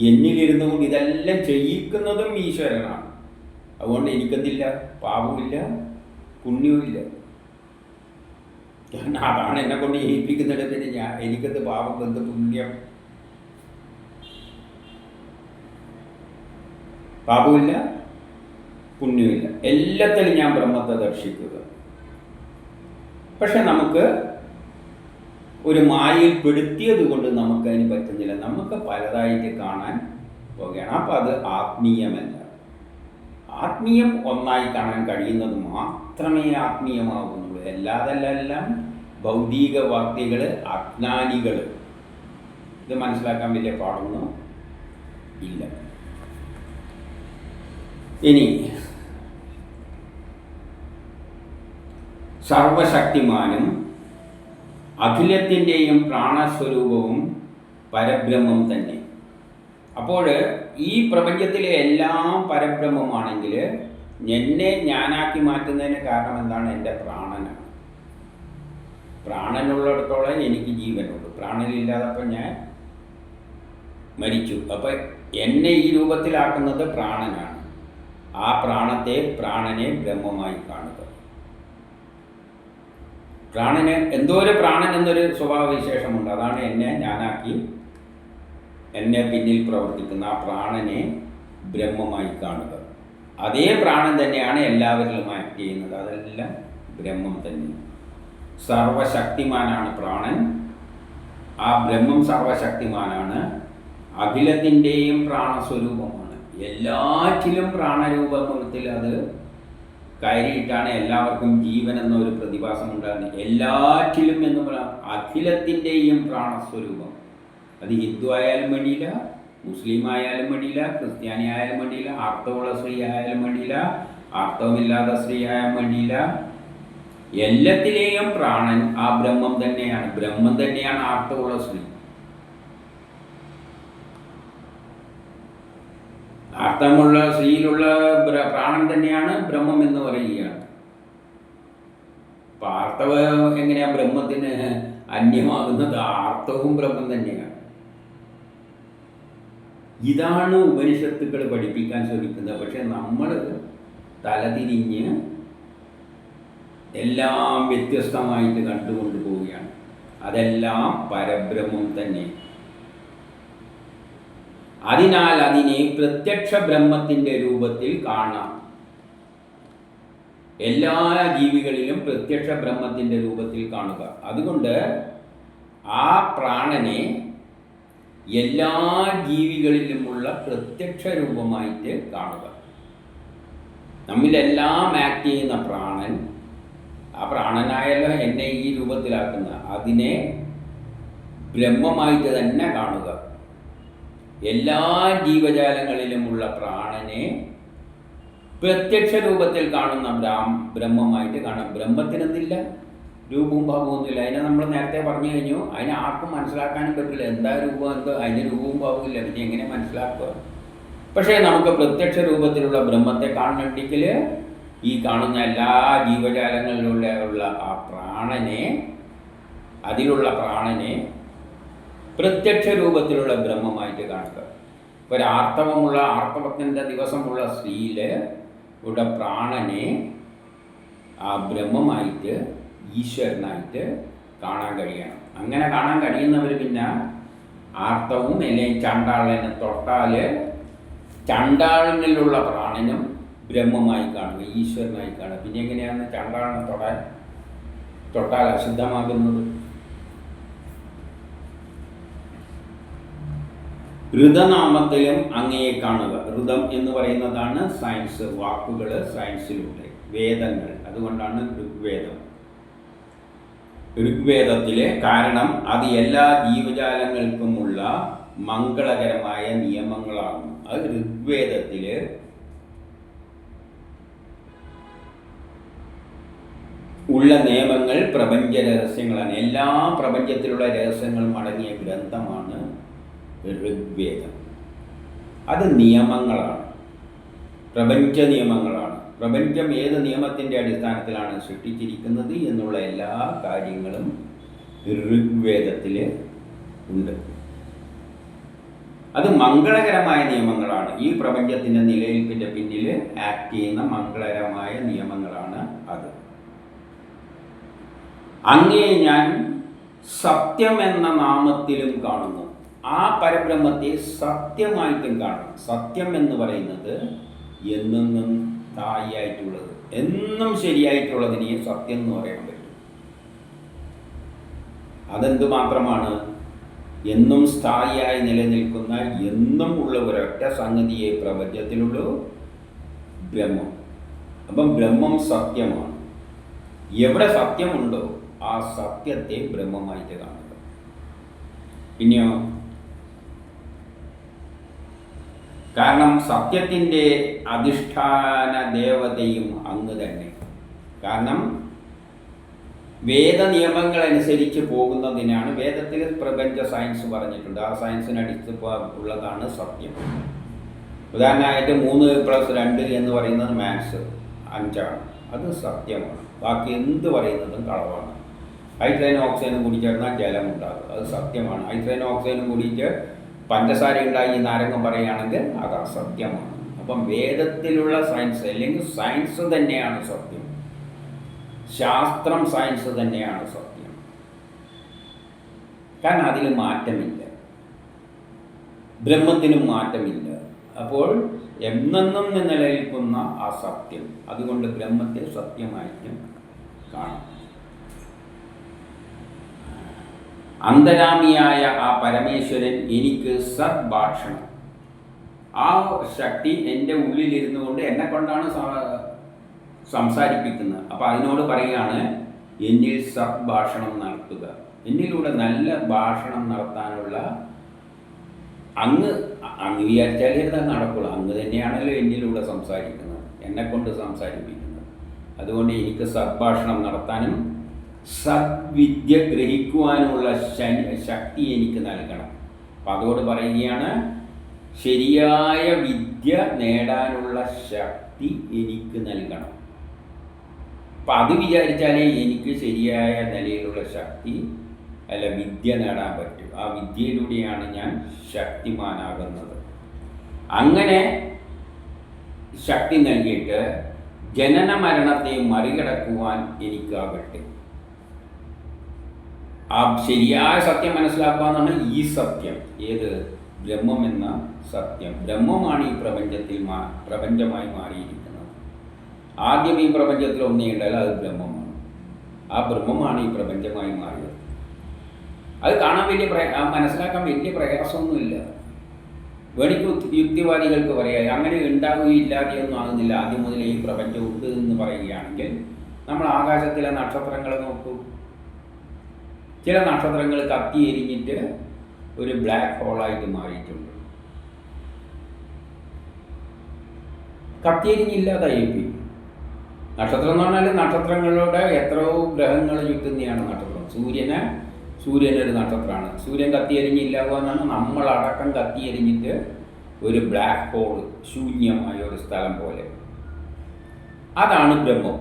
എന്നിലിരുന്നു കൊണ്ട് ഇതെല്ലാം ചെയ്യിക്കുന്നതും ഈശ്വരനാണ്. അതുകൊണ്ട് എനിക്കെന്തില്ല, പാപമില്ല, പുണ്യവുമില്ല. കാരണം അതാണ് എന്നെ കൊണ്ട് ചെയ്യിപ്പിക്കുന്നിട. പിന്നെ എനിക്കെന്ത് പാപം, എന്ത് പുണ്യം? പാപമില്ല, പുണ്യമില്ല, എല്ലാത്തിലും ഞാൻ ബ്രഹ്മത്തെ ദർശിക്കുക. പക്ഷെ നമുക്ക് ഒരു മായയിൽ പെടുത്തിയത് കൊണ്ട് നമുക്കതിന് പറ്റുന്നില്ല. നമുക്ക് പലതായിട്ട് കാണാൻ പോകുകയാണ്. അപ്പം അത് ആത്മീയമല്ല. ആത്മീയം ഒന്നായി കാണാൻ കഴിയുന്നത് മാത്രമേ ആത്മീയമാകുന്നുള്ളൂ. അല്ലാതെല്ലാം ഭൗതികവാദികൾ, അജ്ഞാനികൾ. ഇത് മനസ്സിലാക്കാൻ വലിയ പാടൊന്നും ഇല്ല. ഇനി സർവശക്തിമാനും അഖിലത്തിൻ്റെയും പ്രാണസ്വരൂപവും പരബ്രഹ്മം തന്നെ. അപ്പോൾ ഈ പ്രപഞ്ചത്തിലെ എല്ലാം പരബ്രഹ്മമാണെങ്കിൽ എന്നെ ഞാനാക്കി മാറ്റുന്നതിന് കാരണം എന്താണ്? എൻ്റെ പ്രാണനാണ്. പ്രാണനുള്ളിടത്തോളം എനിക്ക് ജീവനുള്ളൂ. പ്രാണനില്ലാതപ്പോൾ ഞാൻ മരിച്ചു. അപ്പം എന്നെ ഈ രൂപത്തിലാക്കുന്നത് പ്രാണനാണ്. ആ പ്രാണനെ ബ്രഹ്മമായി കാണുക. പ്രാണന് എന്തോ ഒരു പ്രാണൻ എന്നൊരു സ്വഭാവവിശേഷമുണ്ട്. അതാണ് എന്നെ ഞാനാക്കി എന്നെ പിന്നിൽ പ്രവർത്തിക്കുന്ന ആ പ്രാണനെ ബ്രഹ്മമായി കാണുക. അതേ പ്രാണൻ തന്നെയാണ് എല്ലാവരിലും ആക്ട് ചെയ്യുന്നത്. അതെല്ലാം ബ്രഹ്മം തന്നെ. സർവശക്തിമാനാണ് പ്രാണൻ. ആ ബ്രഹ്മം സർവശക്തിമാനാണ്. അഖിലത്തിൻ്റെയും പ്രാണസ്വരൂപമാണ്. എല്ലാറ്റിലും പ്രാണരൂപത്തിൽ അത് കയറിയിട്ടാണ് എല്ലാവർക്കും ജീവൻ എന്നൊരു പ്രതിഭാസം ഉണ്ടാകുന്നത്. എല്ലാറ്റിലും എന്ന് പറയാം അഖിലത്തിൻ്റെയും പ്രാണസ്വരൂപം. അത് ഹിന്ദു ആയാലും വേണ്ടിയില്ല, മുസ്ലിം ആയാലും വേണ്ടിയില്ല, ക്രിസ്ത്യാനി ആയാലും വേണ്ടിയില്ല, ആർത്തവമുള്ള സ്ത്രീ ആയാലും വേണ്ടിയില്ല, ആർത്തവമില്ലാത്ത സ്ത്രീ ആയാലും വേണ്ടിയില്ല. എല്ലാത്തിലെയും പ്രാണൻ ആ ബ്രഹ്മം തന്നെയാണ്. ബ്രഹ്മം തന്നെയാണ് ആർത്തവമുള്ള സ്ത്രീ. ആർത്തവമുള്ള സ്ത്രീയിലുള്ള പ്രാണൻ തന്നെയാണ് ബ്രഹ്മം എന്ന് പറയുകയാണ്. അപ്പൊ ആർത്തവം എങ്ങനെയാ ബ്രഹ്മത്തിന് അന്യമാകുന്നത്? ആർത്തവവും ബ്രഹ്മം തന്നെയാണ്. ഇതാണ് ഉപനിഷത്തുക്കൾ പഠിപ്പിക്കാൻ ശ്രമിക്കുന്നത്. പക്ഷെ നമ്മൾ തലതിരിഞ്ഞ് എല്ലാം വ്യത്യസ്തമായിട്ട് കണ്ടുകൊണ്ട് പോവുകയാണ്. അതെല്ലാം പരബ്രഹ്മം തന്നെ. അതിനാൽ അതിനെ പ്രത്യക്ഷ ബ്രഹ്മത്തിൻ്റെ രൂപത്തിൽ കാണാം. എല്ലാ ജീവികളിലും പ്രത്യക്ഷ ബ്രഹ്മത്തിൻ്റെ രൂപത്തിൽ കാണുക. അതുകൊണ്ട് ആ പ്രാണനെ എല്ലാ ജീവികളിലുമുള്ള പ്രത്യക്ഷ രൂപമായിട്ട് കാണുക. നമ്മിലെല്ലാം ആക്ട് ചെയ്യുന്ന പ്രാണൻ, ആ പ്രാണനായല്ലോ എന്നെ ഈ രൂപത്തിലാക്കുന്ന, അതിനെ ബ്രഹ്മമായിട്ട് തന്നെ കാണുക. എല്ലാ ജീവജാലങ്ങളിലുമുള്ള പ്രാണനെ പ്രത്യക്ഷ രൂപത്തിൽ കാണുന്ന ബ്രഹ്മമായിട്ട് കാണാം. ബ്രഹ്മത്തിനെന്തില്ല? രൂപവും ഭാവമൊന്നുമില്ല. അതിനെ നമ്മൾ നേരത്തെ പറഞ്ഞു കഴിഞ്ഞു. അതിനെ ആർക്കും മനസ്സിലാക്കാനും പറ്റില്ല. എന്താ രൂപം, എന്തോ അതിന് രൂപവും ഭാവവും ഇല്ല. പിന്നെ എങ്ങനെ മനസ്സിലാക്കുക? പക്ഷേ നമുക്ക് പ്രത്യക്ഷ രൂപത്തിലുള്ള ബ്രഹ്മത്തെ കാണണമെങ്കിൽ ഈ കാണുന്ന എല്ലാ ജീവജാലങ്ങളിലുള്ള ആ പ്രാണനെ, അതിലുള്ള പ്രാണനെ പ്രത്യക്ഷ രൂപത്തിലുള്ള ബ്രഹ്മമായിട്ട് കാണുക. ഒരു ആർത്തവത്തിൻ്റെ ദിവസമുള്ള സ്ത്രീയിൽ ഇവിടെ പ്രാണനെ ആ ബ്രഹ്മമായിട്ട്, ഈശ്വരനായിട്ട് കാണാൻ കഴിയണം. അങ്ങനെ കാണാൻ കഴിയുന്നവർ പിന്നെ ആർത്തവും അല്ലെങ്കിൽ ചണ്ടാളനെ തൊട്ടാൽ ചണ്ടാളനിലുള്ള പ്രാണനും ബ്രഹ്മമായി കാണുക, ഈശ്വരനായി കാണുക. പിന്നെ എങ്ങനെയാണ് ചണ്ടാളനെ തൊട്ടാൽ അശുദ്ധമാകുന്നത്? ഋതനാമത്തിലും അങ്ങയെ കാണുക. ഋതം എന്ന് പറയുന്നതാണ് സയൻസ്, വാക്കുകൾ സയൻസിലൂടെ, വേദങ്ങൾ. അതുകൊണ്ടാണ് ഋഗ്വേദം. ഋഗ്വേദത്തിലെ കാരണം അത് എല്ലാ ജീവജാലങ്ങൾക്കുമുള്ള മംഗളകരമായ നിയമങ്ങളാകുന്നു. അത് ഋഗ്വേദത്തിൽ ഉള്ള നിയമങ്ങൾ പ്രപഞ്ച രഹസ്യങ്ങളാണ്. എല്ലാ പ്രപഞ്ചത്തിലുള്ള രഹസ്യങ്ങളും അടങ്ങിയ ഗ്രന്ഥമാണ് ഋഗ്വേദം. അത് നിയമങ്ങളാണ്, പ്രപഞ്ച നിയമങ്ങളാണ്. പ്രപഞ്ചം ഏത് നിയമത്തിൻ്റെ അടിസ്ഥാനത്തിലാണ് സൃഷ്ടിച്ചിരിക്കുന്നത് എന്നുള്ള എല്ലാ കാര്യങ്ങളും ഋഗ്വേദത്തിൽ ഉണ്ട്. അത് മംഗളകരമായ നിയമങ്ങളാണ്. ഈ പ്രപഞ്ചത്തിൻ്റെ നിലനിൽപ്പിൻ്റെ പിന്നിൽ ആക്ട് ചെയ്യുന്ന മംഗളകരമായ നിയമങ്ങളാണ് അത്. അങ്ങേ ഞാൻ സത്യം എന്ന നാമത്തിലും കാണുന്നു. ആ പരബ്രഹ്മത്തെ സത്യമായിട്ടും കാണണം. സത്യം എന്ന് പറയുന്നത് എന്നെന്നും സ്ഥായിയായിട്ടുള്ളത്, എന്നും ശരിയായിട്ടുള്ളതിനെ സത്യം എന്ന് പറയാൻ പറ്റും. അതെന്ത് മാത്രമാണ്? എന്നും സ്ഥായിയായി നിലനിൽക്കുന്ന, എന്നും ഉള്ള ഒരൊറ്റ സംഗതിയെ പ്രപഞ്ചത്തിലുള്ളൂ, ബ്രഹ്മം. അപ്പം ബ്രഹ്മം സത്യമാണ്. എവിടെ സത്യമുണ്ടോ ആ സത്യത്തെ ബ്രഹ്മമായിട്ട് കാണുക. പിന്നെയോ, കാരണം സത്യത്തിൻ്റെ അധിഷ്ഠാന ദേവതയും അങ്ങ് തന്നെ. കാരണം വേദനിയമങ്ങളനുസരിച്ച് പോകുന്നതിനാണ് വേദത്തിൽ പ്രപഞ്ച സയൻസ് പറഞ്ഞിട്ടുണ്ട്. ആ സയൻസിനടിച്ച് ഉള്ളതാണ് സത്യം. ഉദാഹരണമായിട്ട് 3+2 എന്ന് പറയുന്നത് മാത്സ് 5ആണ്. അത് സത്യമാണ്. ബാക്കി എന്ത് പറയുന്നതും കളവാണ്. ഹൈഡ്രജനും ഓക്സിജനും കൂടി ചേർന്നാൽ ജലം ഉണ്ടാകും. അത് സത്യമാണ്. ഹൈഡ്രജനും ഓക്സിജനും കൂടിയിട്ട് പഞ്ചസാര ഉണ്ടായി നാരങ്ങം പറയുകയാണെങ്കിൽ അത് അസത്യമാണ്. അപ്പം വേദത്തിലുള്ള സയൻസ് അല്ലെങ്കിൽ സയൻസ് തന്നെയാണ് സത്യം, ശാസ്ത്രം സയൻസ് തന്നെയാണ് സത്യം. കാരണം അതിൽ മാറ്റമില്ല, ബ്രഹ്മത്തിനും മാറ്റമില്ല. അപ്പോൾ എന്നെന്നും നിലനിൽക്കുന്ന ആ സത്യം, അതുകൊണ്ട് ബ്രഹ്മത്തെ സത്യമായിട്ടും കാണാം. അന്തരാമിയായ ആ പരമേശ്വരൻ എനിക്ക് സദ്ഭാഷണം, ആ ശക്തി എൻ്റെ ഉള്ളിലിരുന്നു കൊണ്ട് എന്നെ കൊണ്ടാണ് സംസാരിപ്പിക്കുന്നത്. അപ്പോൾ അതിനോട് പറയുകയാണ് എന്നിൽ സദ്ഭാഷണം നടത്തുക, എന്നിലൂടെ നല്ല ഭാഷണം നടത്താനുള്ള അങ്ങ് വിചാരിച്ചാലേ ഇത് നടക്കുള്ളൂ. അങ്ങ് തന്നെയാണല്ലോ എന്നിലൂടെ സംസാരിക്കുന്നത്, എന്നെക്കൊണ്ട് സംസാരിപ്പിക്കുന്നത്. അതുകൊണ്ട് എനിക്ക് സദ്ഭാഷണം നടത്താനും സദ്വിദ്യ ഗ്രഹിക്കുവാനുമുള്ള ശക്തി എനിക്ക് നൽകണം. അപ്പം അതോട് പറയുകയാണ് ശരിയായ വിദ്യ നേടാനുള്ള ശക്തി എനിക്ക് നൽകണം. അപ്പം അത് വിചാരിച്ചാലേ എനിക്ക് ശരിയായ നിലയിലുള്ള ശക്തി അല്ല വിദ്യ നേടാൻ പറ്റും. ആ വിദ്യയിലൂടെയാണ് ഞാൻ ശക്തിമാനാകുന്നത്. അങ്ങനെ ശക്തി നൽകിയിട്ട് ജനന മരണത്തെ മറികടക്കുവാൻ എനിക്കാകട്ടെ. ആ ശരിയായ സത്യം മനസ്സിലാക്കുക എന്നാണ് ഈ സത്യം. ഏത്? ബ്രഹ്മം എന്ന സത്യം. ബ്രഹ്മമാണ് ഈ പ്രപഞ്ചമായി മാറിയിരിക്കുന്നത്. ആദ്യം ഈ പ്രപഞ്ചത്തിൽ ഒന്നേ ഉണ്ടായാലും അത് ബ്രഹ്മമാണ്. ആ ബ്രഹ്മമാണ് ഈ പ്രപഞ്ചമായി മാറിയത്. അത് കാണാൻ മനസ്സിലാക്കാൻ വലിയ പ്രയാസമൊന്നുമില്ല. വേണിക്ക് യുക്തിവാദികൾക്ക് പറയാം അങ്ങനെ ഉണ്ടാവുകയില്ലാതെയൊന്നും ആകുന്നില്ല. ആദ്യം മുതൽ ഈ പ്രപഞ്ചം ഉണ്ട് എന്ന് പറയുകയാണെങ്കിൽ നമ്മൾ ആകാശത്തിലെ നക്ഷത്രങ്ങൾ നോക്കൂ. ചില നക്ഷത്രങ്ങൾ കത്തി എരിഞ്ഞിട്ട് ഒരു ബ്ലാക്ക് ഹോളായിട്ട് മാറിയിട്ടുണ്ട്. കത്തി എരിഞ്ഞില്ലാതായി. നക്ഷത്രം എന്ന് പറഞ്ഞാൽ നക്ഷത്രങ്ങളുടെ എത്രയോ ഗ്രഹങ്ങൾ ചുറ്റുന്നതാണ് നക്ഷത്രം. സൂര്യനൊരു നക്ഷത്രമാണ്. സൂര്യൻ കത്തി എരിഞ്ഞില്ലാവുക എന്നാണ് നമ്മളടക്കം കത്തി എരിഞ്ഞിട്ട് ഒരു ബ്ലാക്ക് ഹോൾ, ശൂന്യമായ ഒരു സ്ഥലം പോലെ. അതാണ് ബ്രഹ്മം.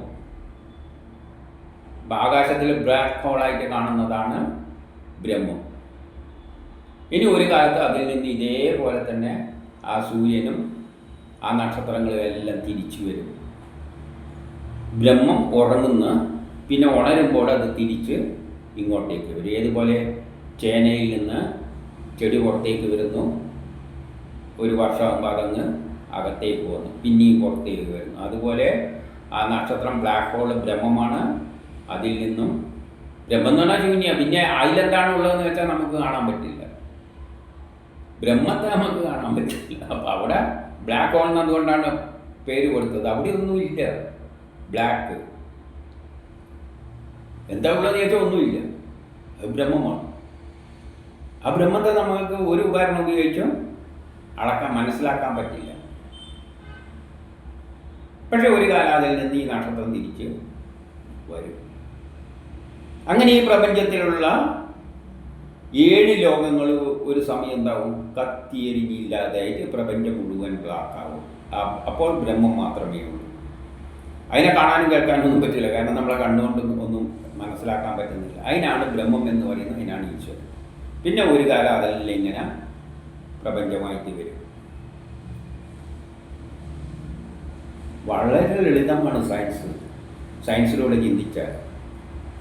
ആകാശത്തിൽ ബ്ലാക്ക് ഹോളായിട്ട് കാണുന്നതാണ് ബ്രഹ്മം. ഇനി ഒരു കാലത്ത് അതിൽ നിന്ന് ഇതേപോലെ തന്നെ ആ സൂര്യനും ആ നക്ഷത്രങ്ങളും എല്ലാം തിരിച്ചു വരും. ബ്രഹ്മം ഉറങ്ങുന്ന പിന്നെ ഉണരുമ്പോൾ അത് തിരിച്ച് ഇങ്ങോട്ടേക്ക് വരും. ഏതുപോലെ ചേനയിൽ നിന്ന് ചെടി പുറത്തേക്ക് വരുന്നു, ഒരു വർഷമാകുമ്പോൾ അതങ്ങ് അകത്തേക്ക് പോകുന്നു, പിന്നെയും പുറത്തേക്ക് വരുന്നു. അതുപോലെ ആ നക്ഷത്രം ബ്ലാക്ക് ഹോൾ ബ്രഹ്മമാണ്. അതിൽ നിന്നും ബ്രഹ്മം എന്ന് പറഞ്ഞാൽ ശൂന്യ. പിന്നെ അതിലെന്താണ് ഉള്ളതെന്ന് വെച്ചാൽ നമുക്ക് കാണാൻ പറ്റില്ല. ബ്രഹ്മത്തെ നമുക്ക് കാണാൻ പറ്റില്ല. അപ്പോൾ അവിടെ ബ്ലാക്ക് ഹോൾ എന്നതുകൊണ്ടാണ് പേര് കൊടുത്തത്. അവിടെ ഒന്നുമില്ല ബ്ലാക്ക്. എന്താ ഉള്ളതെന്ന് ചോദിച്ചാൽ ഒന്നുമില്ല. അത് ബ്രഹ്മമാണ്. ആ ബ്രഹ്മത്തെ നമുക്ക് ഒരു ഉപകരണം ഉപയോഗിച്ചും മനസ്സിലാക്കാൻ പറ്റില്ല. പക്ഷെ ഒരു കാലം അതിൽ നിന്ന് ഈ നക്ഷത്രം തിരിച്ച് വരും. അങ്ങനെ ഈ പ്രപഞ്ചത്തിലുള്ള 7 ലോകങ്ങൾ ഒരു സമയം എന്താവും? കത്തിയെരിഞ്ഞില്ലാതായിട്ട് പ്രപഞ്ചം മുഴുവൻ ബ്ലാക്കാവും. അപ്പോൾ ബ്രഹ്മം മാത്രമേ ഉള്ളൂ. അതിനെ കാണാനും കേൾക്കാനും ഒന്നും പറ്റില്ല. കാരണം നമ്മളെ കണ്ണുകൊണ്ട് ഒന്നും മനസ്സിലാക്കാൻ പറ്റുന്നില്ല. അതിനാണ് ബ്രഹ്മം എന്ന് പറയുന്നത്. അതിനാണ് ഈശ്വരൻ. പിന്നെ ഒരു കാലം അതെല്ലാം ഇങ്ങനെ പ്രപഞ്ചമായിട്ട് വരും. വളരെ ലളിതമാണ് സയൻസിലൂടെ ചിന്തിച്ചാൽ.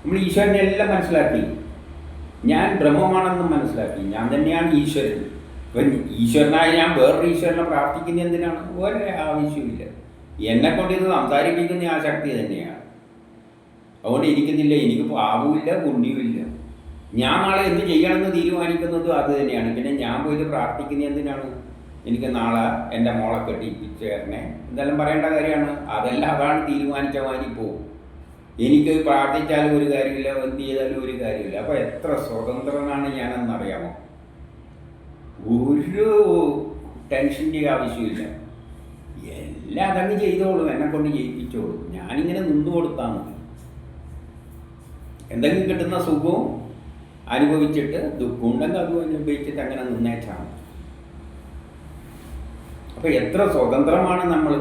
നമ്മൾ ഈശ്വരനെ എല്ലാം മനസ്സിലാക്കി. ഞാൻ ബ്രഹ്മമാണെന്ന് മനസ്സിലാക്കി. ഞാൻ തന്നെയാണ് ഈശ്വരൻ. ഇപ്പം ഈശ്വരനായ ഞാൻ വേറൊരു ഈശ്വരനെ പ്രാർത്ഥിക്കുന്ന എന്തിനാണ്? ഒരു ആവശ്യമില്ല. എന്നെക്കൊണ്ട് ഇത് സംസാരിപ്പിക്കുന്ന ആ ശക്തി തന്നെയാണ്. അതുകൊണ്ട് എനിക്കെന്നില്ല, എനിക്ക് പാപവുമില്ല പുണ്യവുമില്ല. ഞാൻ നാളെ എന്ത് ചെയ്യണമെന്ന് തീരുമാനിക്കുന്നതും അത് തന്നെയാണ്. പിന്നെ ഞാൻ പോയിട്ട് പ്രാർത്ഥിക്കുന്ന എന്തിനാണ്? എനിക്ക് നാളെ എൻ്റെ മോളെ കെട്ടിപ്പിച്ച് തരണേ എന്തെല്ലാം പറയേണ്ട കാര്യമാണ്. അതെല്ലാം അതാണ് തീരുമാനിച്ച മാതിരി പോകും. എനിക്ക് പ്രാർത്ഥിച്ചാലും ഒരു കാര്യമില്ല, എന്ത് ചെയ്താലും ഒരു കാര്യമില്ല. അപ്പോൾ എത്ര സ്വതന്ത്രനാണ് ഞാനെന്നറിയാമോ? ഒരു ടെൻഷൻ്റെ ആവശ്യമില്ല. എല്ലാം അതങ്ങ് ചെയ്തോളും, എന്നെക്കൊണ്ട് ചെയ്യിപ്പിച്ചോളും. ഞാനിങ്ങനെ നിന്നു കൊടുത്താൽ മതി. എന്തെങ്കിലും കിട്ടുന്ന സുഖവും അനുഭവിച്ചിട്ട് ദുഃഖം ഉണ്ടെങ്കിൽ അതും അനുഭവിച്ചിട്ട് അങ്ങനെ നിന്നേച്ചാണ്. അപ്പോൾ എത്ര സ്വതന്ത്രമാണ് നമ്മൾ.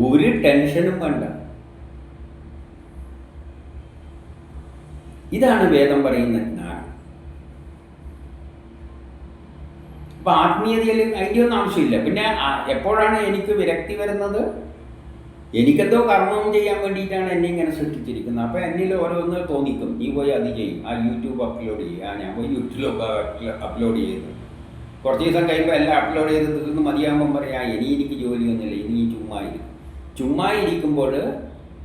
ഒരു ടെൻഷനും വേണ്ട. ഇതാണ് വേദം പറയുന്ന ജ്ഞാനം. അപ്പം ആത്മീയതയിൽ അതിൻ്റെ ഒന്നും ആവശ്യമില്ല. പിന്നെ എപ്പോഴാണ് എനിക്ക് വിരക്തി വരുന്നത്? എനിക്കെന്തോ കർമ്മം ചെയ്യാൻ വേണ്ടിയിട്ടാണ് എന്നെ ഇങ്ങനെ സൃഷ്ടിച്ചിരിക്കുന്നത്. അപ്പോൾ എന്നിൽ ഓരോന്ന് തോന്നിക്കും, നീ പോയി അത് ചെയ്യും, ആ യൂട്യൂബ് അപ്ലോഡ് ചെയ്യുക, ഞാൻ പോയി യൂട്യൂബ് അപ്ലോഡ് ചെയ്തു. കുറച്ച് ദിവസം കഴിയുമ്പോൾ എല്ലാം അപ്ലോഡ് ചെയ്ത് തീർന്ന് മതിയാകുമ്പം പറയാം, ഇനി എനിക്ക് ജോലിയൊന്നുമില്ല, ഇനി ചുമ്മാ ഇരിക്കുമ്പോൾ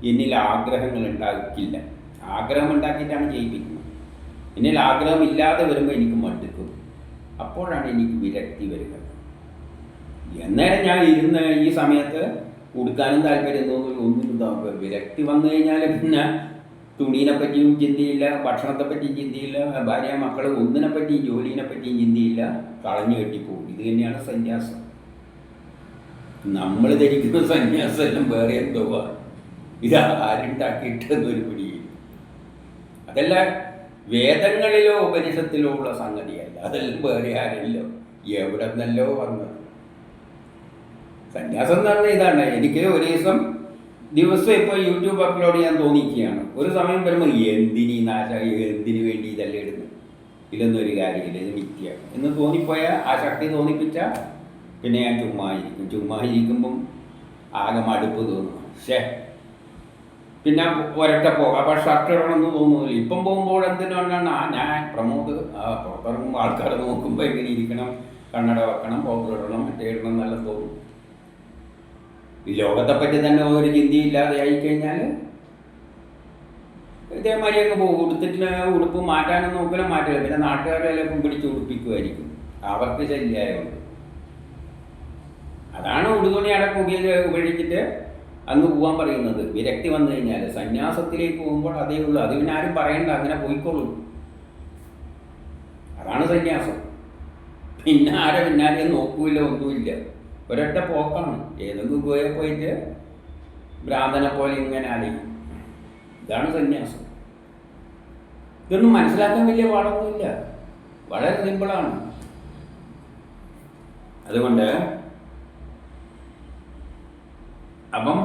എന്നിൽ ആഗ്രഹങ്ങൾ ഉണ്ടാക്കില്ല. ആഗ്രഹം ഉണ്ടാക്കിയിട്ടാണ് ചെയ്യിപ്പിക്കുന്നത്. എന്നിൽ ആഗ്രഹം ഇല്ലാതെ വരുമ്പോൾ എനിക്ക് മടുക്കും. അപ്പോഴാണ് എനിക്ക് വിരക്തി വരിക. എന്നേരം ഞാൻ ഇരുന്ന് ഈ സമയത്ത് കൊടുക്കാനും താല്പര്യം തോന്നുന്നു, ഒന്നും വിരക്തി വന്നു കഴിഞ്ഞാൽ പിന്നെ തുണീനെ പറ്റിയും ചിന്തയില്ല, ഭക്ഷണത്തെ പറ്റിയും ചിന്തയില്ല, ഭാര്യ മക്കൾ ഒന്നിനെ പറ്റിയും ജോലിനെ പറ്റിയും ചിന്തയില്ല, കളഞ്ഞു കെട്ടിപ്പോകും. ഇത് തന്നെയാണ് സന്യാസം. നമ്മൾ ധരിക്കുന്ന സന്യാസം എല്ലാം വേറെ എന്തോ ഇത് ആരുണ്ടാക്കിയിട്ടെന്നൊരു പിടിയില്ല. അതെല്ലാം വേദങ്ങളിലോ ഉപനിഷത്തിലോ ഉള്ള സംഗതിയല്ല, അതെല്ലാം വേറെ ആരല്ലോ എവിടെ നിന്നല്ലോ വന്നത്. സന്യാസം എന്ന് പറഞ്ഞാൽ ഇതാണ്. എനിക്ക് ഒരു ദിവസം ഇപ്പോൾ യൂട്യൂബ് അപ്ലോഡ് ചെയ്യാൻ തോന്നിക്കുകയാണ്. ഒരു സമയം വരുമ്പോൾ എന്തിനു വേണ്ടി ഇതെല്ലാം ഇടുന്നു, ഇതൊന്നും ഒരു കാര്യമില്ല, ഇത് മിഥ്യ എന്ന് തോന്നിപ്പോയാൽ, ആ ശക്തി തോന്നിപ്പിച്ചാൽ പിന്നെ ഞാൻ ചുമ്മാ ഇരിക്കുമ്പം ആകെ മടുപ്പ് തോന്നും. പിന്നെ ഒരൊറ്റ പോകാം. അപ്പോൾ ഷർട്ട് ഇടണമെന്ന് തോന്നുന്നില്ല. ഇപ്പം പോകുമ്പോൾ എന്തിനാണ് ഞാൻ പ്രമോദ് പുറത്തിറങ്ങുമ്പോൾ ആൾക്കാർ നോക്കുമ്പോൾ എങ്ങനെ ഇരിക്കണം, കണ്ണട വെക്കണം, പൗഡർ ഇടണം, മറ്റേ ഇടണം എന്നെല്ലാം തോന്നും. ഈ ലോകത്തെപ്പറ്റി തന്നെ ഒരു ചിന്തയില്ലാതെ ആയിക്കഴിഞ്ഞാൽ ഇതേമാതിരി അങ്ങ് പോകും. ഉടുപ്പ് മാറ്റാനും നോക്കില്ല, മാറ്റില്ല. പിന്നെ നാട്ടുകാരെല്ലാം പിടിച്ച് ഉടുപ്പിക്കുമായിരിക്കും, അവർക്ക് ശല്യമായതുകൊണ്ട്. അതാണ് ഉടുതുണി അടക്കം ഉപയോഗിച്ചിട്ട് അങ്ങ് പോകാൻ പറയുന്നത്. വിരക്തി വന്നു കഴിഞ്ഞാൽ സന്യാസത്തിലേക്ക് പോകുമ്പോൾ അതേ ഉള്ളൂ. അത് പിന്നെ ആരും പറയണ്ട, അങ്ങനെ പോയിക്കോളും. അതാണ് സന്യാസം. പിന്നെ ആരെ പിന്നാലെ നോക്കൂല്ല, ഒന്നുമില്ല, ഒരൊറ്റ പോക്കാണ്. ഏതെങ്കിലും ഗുഹയിൽ പോയിട്ട് ഭ്രാന്തനെ പോലെ ഇങ്ങനെ അലയും. ഇതാണ് സന്യാസം. ഇതൊന്നും മനസ്സിലാക്കാൻ വലിയ പാടൊന്നുമില്ല, വളരെ സിമ്പിളാണ്. അതുകൊണ്ട് അപ്പം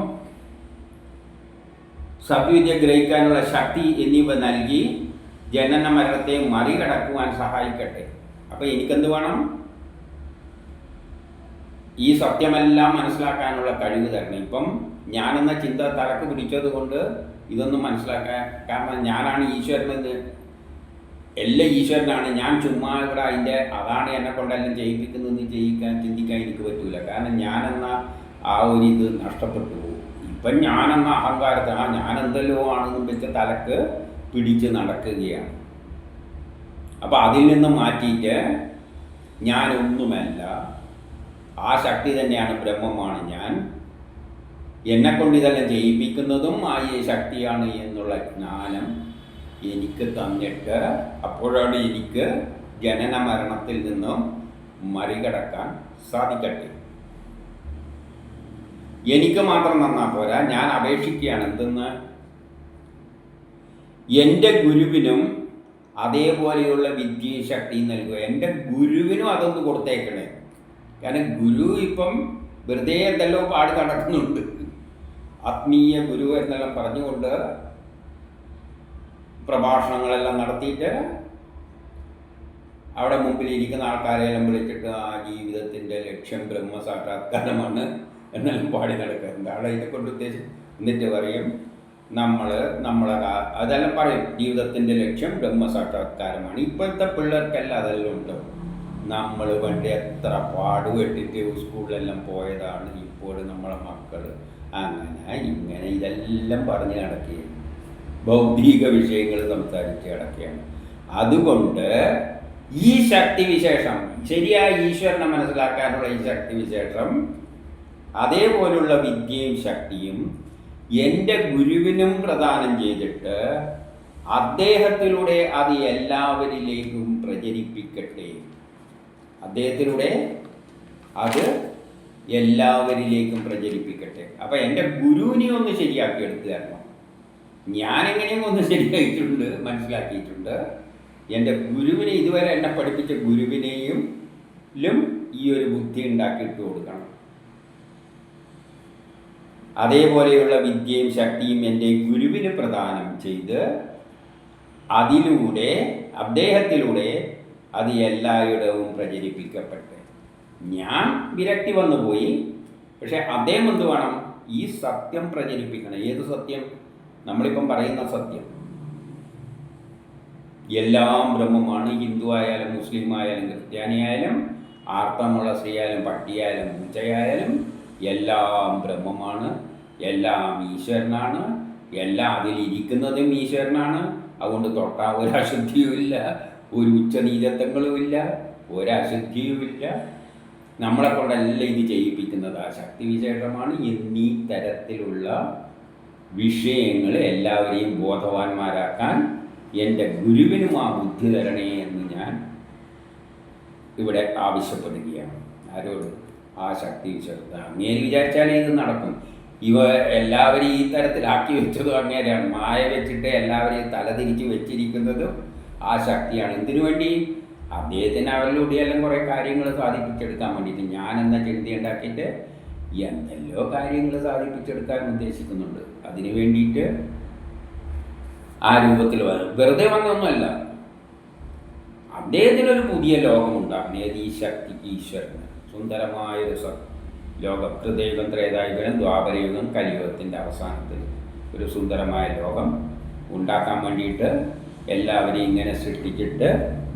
സദ്വിദ്യ ഗ്രഹിക്കാനുള്ള ശക്തി എന്നിവ നൽകി ജനന മരണത്തെ മറികടക്കുവാൻ സഹായിക്കട്ടെ. അപ്പം എനിക്കെന്ത് വേണം? ഈ സത്യമെല്ലാം മനസ്സിലാക്കാനുള്ള കഴിവ് തരണം. ഇപ്പം ഞാനെന്ന ചിന്ത തലക്ക് പിടിച്ചത് കൊണ്ട് ഇതൊന്നും മനസ്സിലാക്കാൻ, കാരണം ഞാനാണ് ഈശ്വരനെന്ന്, എല്ലാം ഈശ്വരനാണ്, ഞാൻ ചുമ്മാ ഇവിടെ അതാണ് എന്നെ കൊണ്ടെല്ലാം ചെയ്യിപ്പിക്കുന്നതെന്ന് ചിന്തിക്കാൻ എനിക്ക് പറ്റൂല. കാരണം ഞാനെന്ന ആ ഒരു ഇത് നഷ്ടപ്പെട്ടു പോകും. ഇപ്പം ഞാനെന്ന അഹങ്കാരത്തെ, ഞാനെന്തല്ലോ ആണെന്നും വെച്ച തലക്ക് പിടിച്ച് നടക്കുകയാണ്. അപ്പം അതിൽ നിന്ന് മാറ്റിയിട്ട് ഞാനൊന്നുമല്ല, ആ ശക്തി തന്നെയാണ്, ബ്രഹ്മമാണ് ഞാൻ, എന്നെക്കൊണ്ട് ഇതെല്ലാം ചെയ്യിപ്പിക്കുന്നതും ആ ഈ ശക്തിയാണ് എന്നുള്ള ജ്ഞാനം എനിക്ക് തന്നിട്ട്, അപ്പോഴാണ് എനിക്ക് ജനന മരണത്തിൽ നിന്നും മറികടക്കാൻ സാധിക്കട്ടെ. എനിക്ക് മാത്രം നന്നാ പോരാ, ഞാൻ അപേക്ഷിക്കുകയാണ്. എന്തെന്ന്? എൻ്റെ ഗുരുവിനും അതേപോലെയുള്ള വിദ്യാശക്തി നൽകുക. എൻ്റെ ഗുരുവിനും അതൊന്ന് കൊടുത്തേക്കണേ. കാരണം ഗുരു ഇപ്പം വെറുതെ എന്തെല്ലോ പാട് നടക്കുന്നുണ്ട്. ആത്മീയ ഗുരു എന്നെല്ലാം പറഞ്ഞുകൊണ്ട് പ്രഭാഷണങ്ങളെല്ലാം നടത്തിയിട്ട് അവിടെ മുമ്പിലിരിക്കുന്ന ആൾക്കാരെല്ലാം വിളിച്ചിട്ട് ആ ജീവിതത്തിൻ്റെ ലക്ഷ്യം ബ്രഹ്മസാക്ഷാത്കാരമാണ് എന്നെല്ലാം പാടി നടക്കുന്നുണ്ട്. അവിടെ ഇതെക്കൊണ്ട് ഉദ്ദേശിച്ച് എന്നിട്ട് പറയും അതെല്ലാം പറയും, ജീവിതത്തിൻ്റെ ലക്ഷ്യം ബ്രഹ്മസാക്ഷാത്കാരമാണ്. ഇപ്പോഴത്തെ പിള്ളേർക്കെല്ലാം അതെല്ലാം ഉണ്ട്. നമ്മൾ പണ്ട് എത്ര പാടുപെട്ടിട്ട് സ്കൂളിലെല്ലാം പോയതാണ്, ഇപ്പോൾ നമ്മളെ മക്കൾ അങ്ങനെ ഇങ്ങനെ ഇതെല്ലാം പറഞ്ഞ് നടക്കുകയാണ്, ഭൗതിക വിഷയങ്ങൾ സംസാരിച്ച് കിടക്കുകയാണ്. അതുകൊണ്ട് ഈ ശക്തിവിശേഷം, ശരിയായ ഈശ്വരനെ മനസ്സിലാക്കാനുള്ള ഈ ശക്തിവിശേഷം, അതേപോലുള്ള വിദ്യയും ശക്തിയും എൻ്റെ ഗുരുവിനും പ്രദാനം ചെയ്തിട്ട് അദ്ദേഹത്തിലൂടെ അത് എല്ലാവരിലേക്കും പ്രചരിപ്പിക്കട്ടെ. അദ്ദേഹത്തിലൂടെ അത് എല്ലാവരിലേക്കും പ്രചരിപ്പിക്കട്ടെ. അപ്പം എൻ്റെ ഗുരുവിനെ ഒന്ന് ശരിയാക്കി എടുത്തു തരണം. ഞാനെങ്ങനെയും ഒന്ന് ശരിയായിട്ടുണ്ട്, മനസ്സിലാക്കിയിട്ടുണ്ട്. എൻ്റെ ഗുരുവിനെ, ഇതുവരെ എന്നെ പഠിപ്പിച്ച ഗുരുവിനെയും ഈ ഒരു ബുദ്ധി ഉണ്ടാക്കിയിട്ട് കൊടുക്കണം. അതേപോലെയുള്ള വിദ്യയും ശക്തിയും എൻ്റെ ഗുരുവിന് പ്രദാനം ചെയ്ത് അതിലൂടെ, അദ്ദേഹത്തിലൂടെ അത് എല്ലായിടവും പ്രചരിപ്പിക്കപ്പെട്ടെ. ഞാൻ വിരക്തി വന്നു പോയി. പക്ഷെ അദ്ദേഹം എന്ത് വേണം? ഈ സത്യം പ്രചരിപ്പിക്കണം. ഏത് സത്യം? നമ്മളിപ്പം പറയുന്ന സത്യം. എല്ലാം ബ്രഹ്മമാണ്. ഹിന്ദു ആയാലും മുസ്ലിം ആയാലും ക്രിസ്ത്യാനിയായാലും ആർത്തമുള്ള സ്ത്രീയായാലും പട്ടിയായാലും പൂച്ചയായാലും എല്ലാം ബ്രഹ്മമാണ്. എല്ലാം ഈശ്വരനാണ്. എല്ലാം അതിലിരിക്കുന്നതും ഈശ്വരനാണ്. അതുകൊണ്ട് തൊട്ടാൽ ഒരശുദ്ധിയുമില്ല, ഒരു ഉച്ചനീചത്വങ്ങളുമില്ല, ഒരശുദ്ധിയുമില്ല. നമ്മളെ കൊണ്ടല്ല ഇത് ചെയ്യിപ്പിക്കുന്നത് ആ ശക്തിവിശേഷമാണ്. എന്നീ തരത്തിലുള്ള വിഷയങ്ങൾ എല്ലാവരെയും ബോധവാന്മാരാക്കാൻ എൻ്റെ ഗുരുവിനും ആ ബുദ്ധി തരണേ എന്ന് ഞാൻ ഇവിടെ ആവശ്യപ്പെടുകയാണ്. ആരോട്? ആ ശക്തിവിശേഷത്തെ. അങ്ങേര് വിചാരിച്ചാലേ ഇത് നടക്കും. ഇവ എല്ലാവരെയും ഈ തരത്തിലാക്കി വെച്ചതും അങ്ങേരാണ്. മായ വെച്ചിട്ട് എല്ലാവരെയും തലതിരിച്ച് വെച്ചിരിക്കുന്നതും ആ ശക്തിയാണ്. എന്തിനു വേണ്ടി? അദ്ദേഹത്തിന് അവരിലൂടെയെല്ലാം കുറേ കാര്യങ്ങൾ സാധിപ്പിച്ചെടുക്കാൻ വേണ്ടിയിട്ട് ഞാനെന്ന ചിന്തയുണ്ടാക്കിയിട്ട് എന്തെല്ലോ കാര്യങ്ങൾ സാധിപ്പിച്ചെടുക്കാൻ ഉദ്ദേശിക്കുന്നുണ്ട്. അതിനു വേണ്ടിയിട്ട് ആ രൂപത്തിൽ വെറുതെ വന്നൊന്നുമല്ല. അദ്ദേഹത്തിനൊരു പുതിയ ലോകമുണ്ടാകും. ഏത്? ഈ ശക്തി ഈശ്വരന് സുന്ദരമായൊരു ലോകം. കൃതയുഗം, ത്രേതായുഗം, ദ്വാപരയുഗം, കലിയുഗത്തിൻ്റെ അവസാനത്തിൽ ഒരു സുന്ദരമായ ലോകം ഉണ്ടാക്കാൻ വേണ്ടിയിട്ട് എല്ലാവരെയും ഇങ്ങനെ സൃഷ്ടിച്ചിട്ട്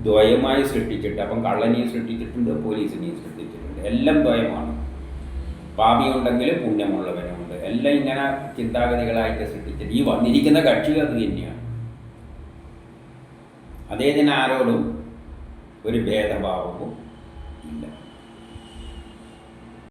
ദ്വയമായി സൃഷ്ടിച്ചിട്ട്, അപ്പം കള്ളനെയും സൃഷ്ടിച്ചിട്ടുണ്ട്, പോലീസിനെയും സൃഷ്ടിച്ചിട്ടുണ്ട്. എല്ലാം ദ്വയമാണ്. പാപിയുണ്ടെങ്കിൽ പുണ്യമുള്ളവനുമുണ്ട്. എല്ലാം ഇങ്ങനെ ചിന്താഗതികളായിട്ട് സൃഷ്ടിച്ചിട്ട് ഈ വന്നിരിക്കുന്ന കക്ഷി അത് തന്നെയാണ്. അദ്ദേഹത്തിന് ആരോടും ഒരു ഭേദഭാവവും ഇല്ല.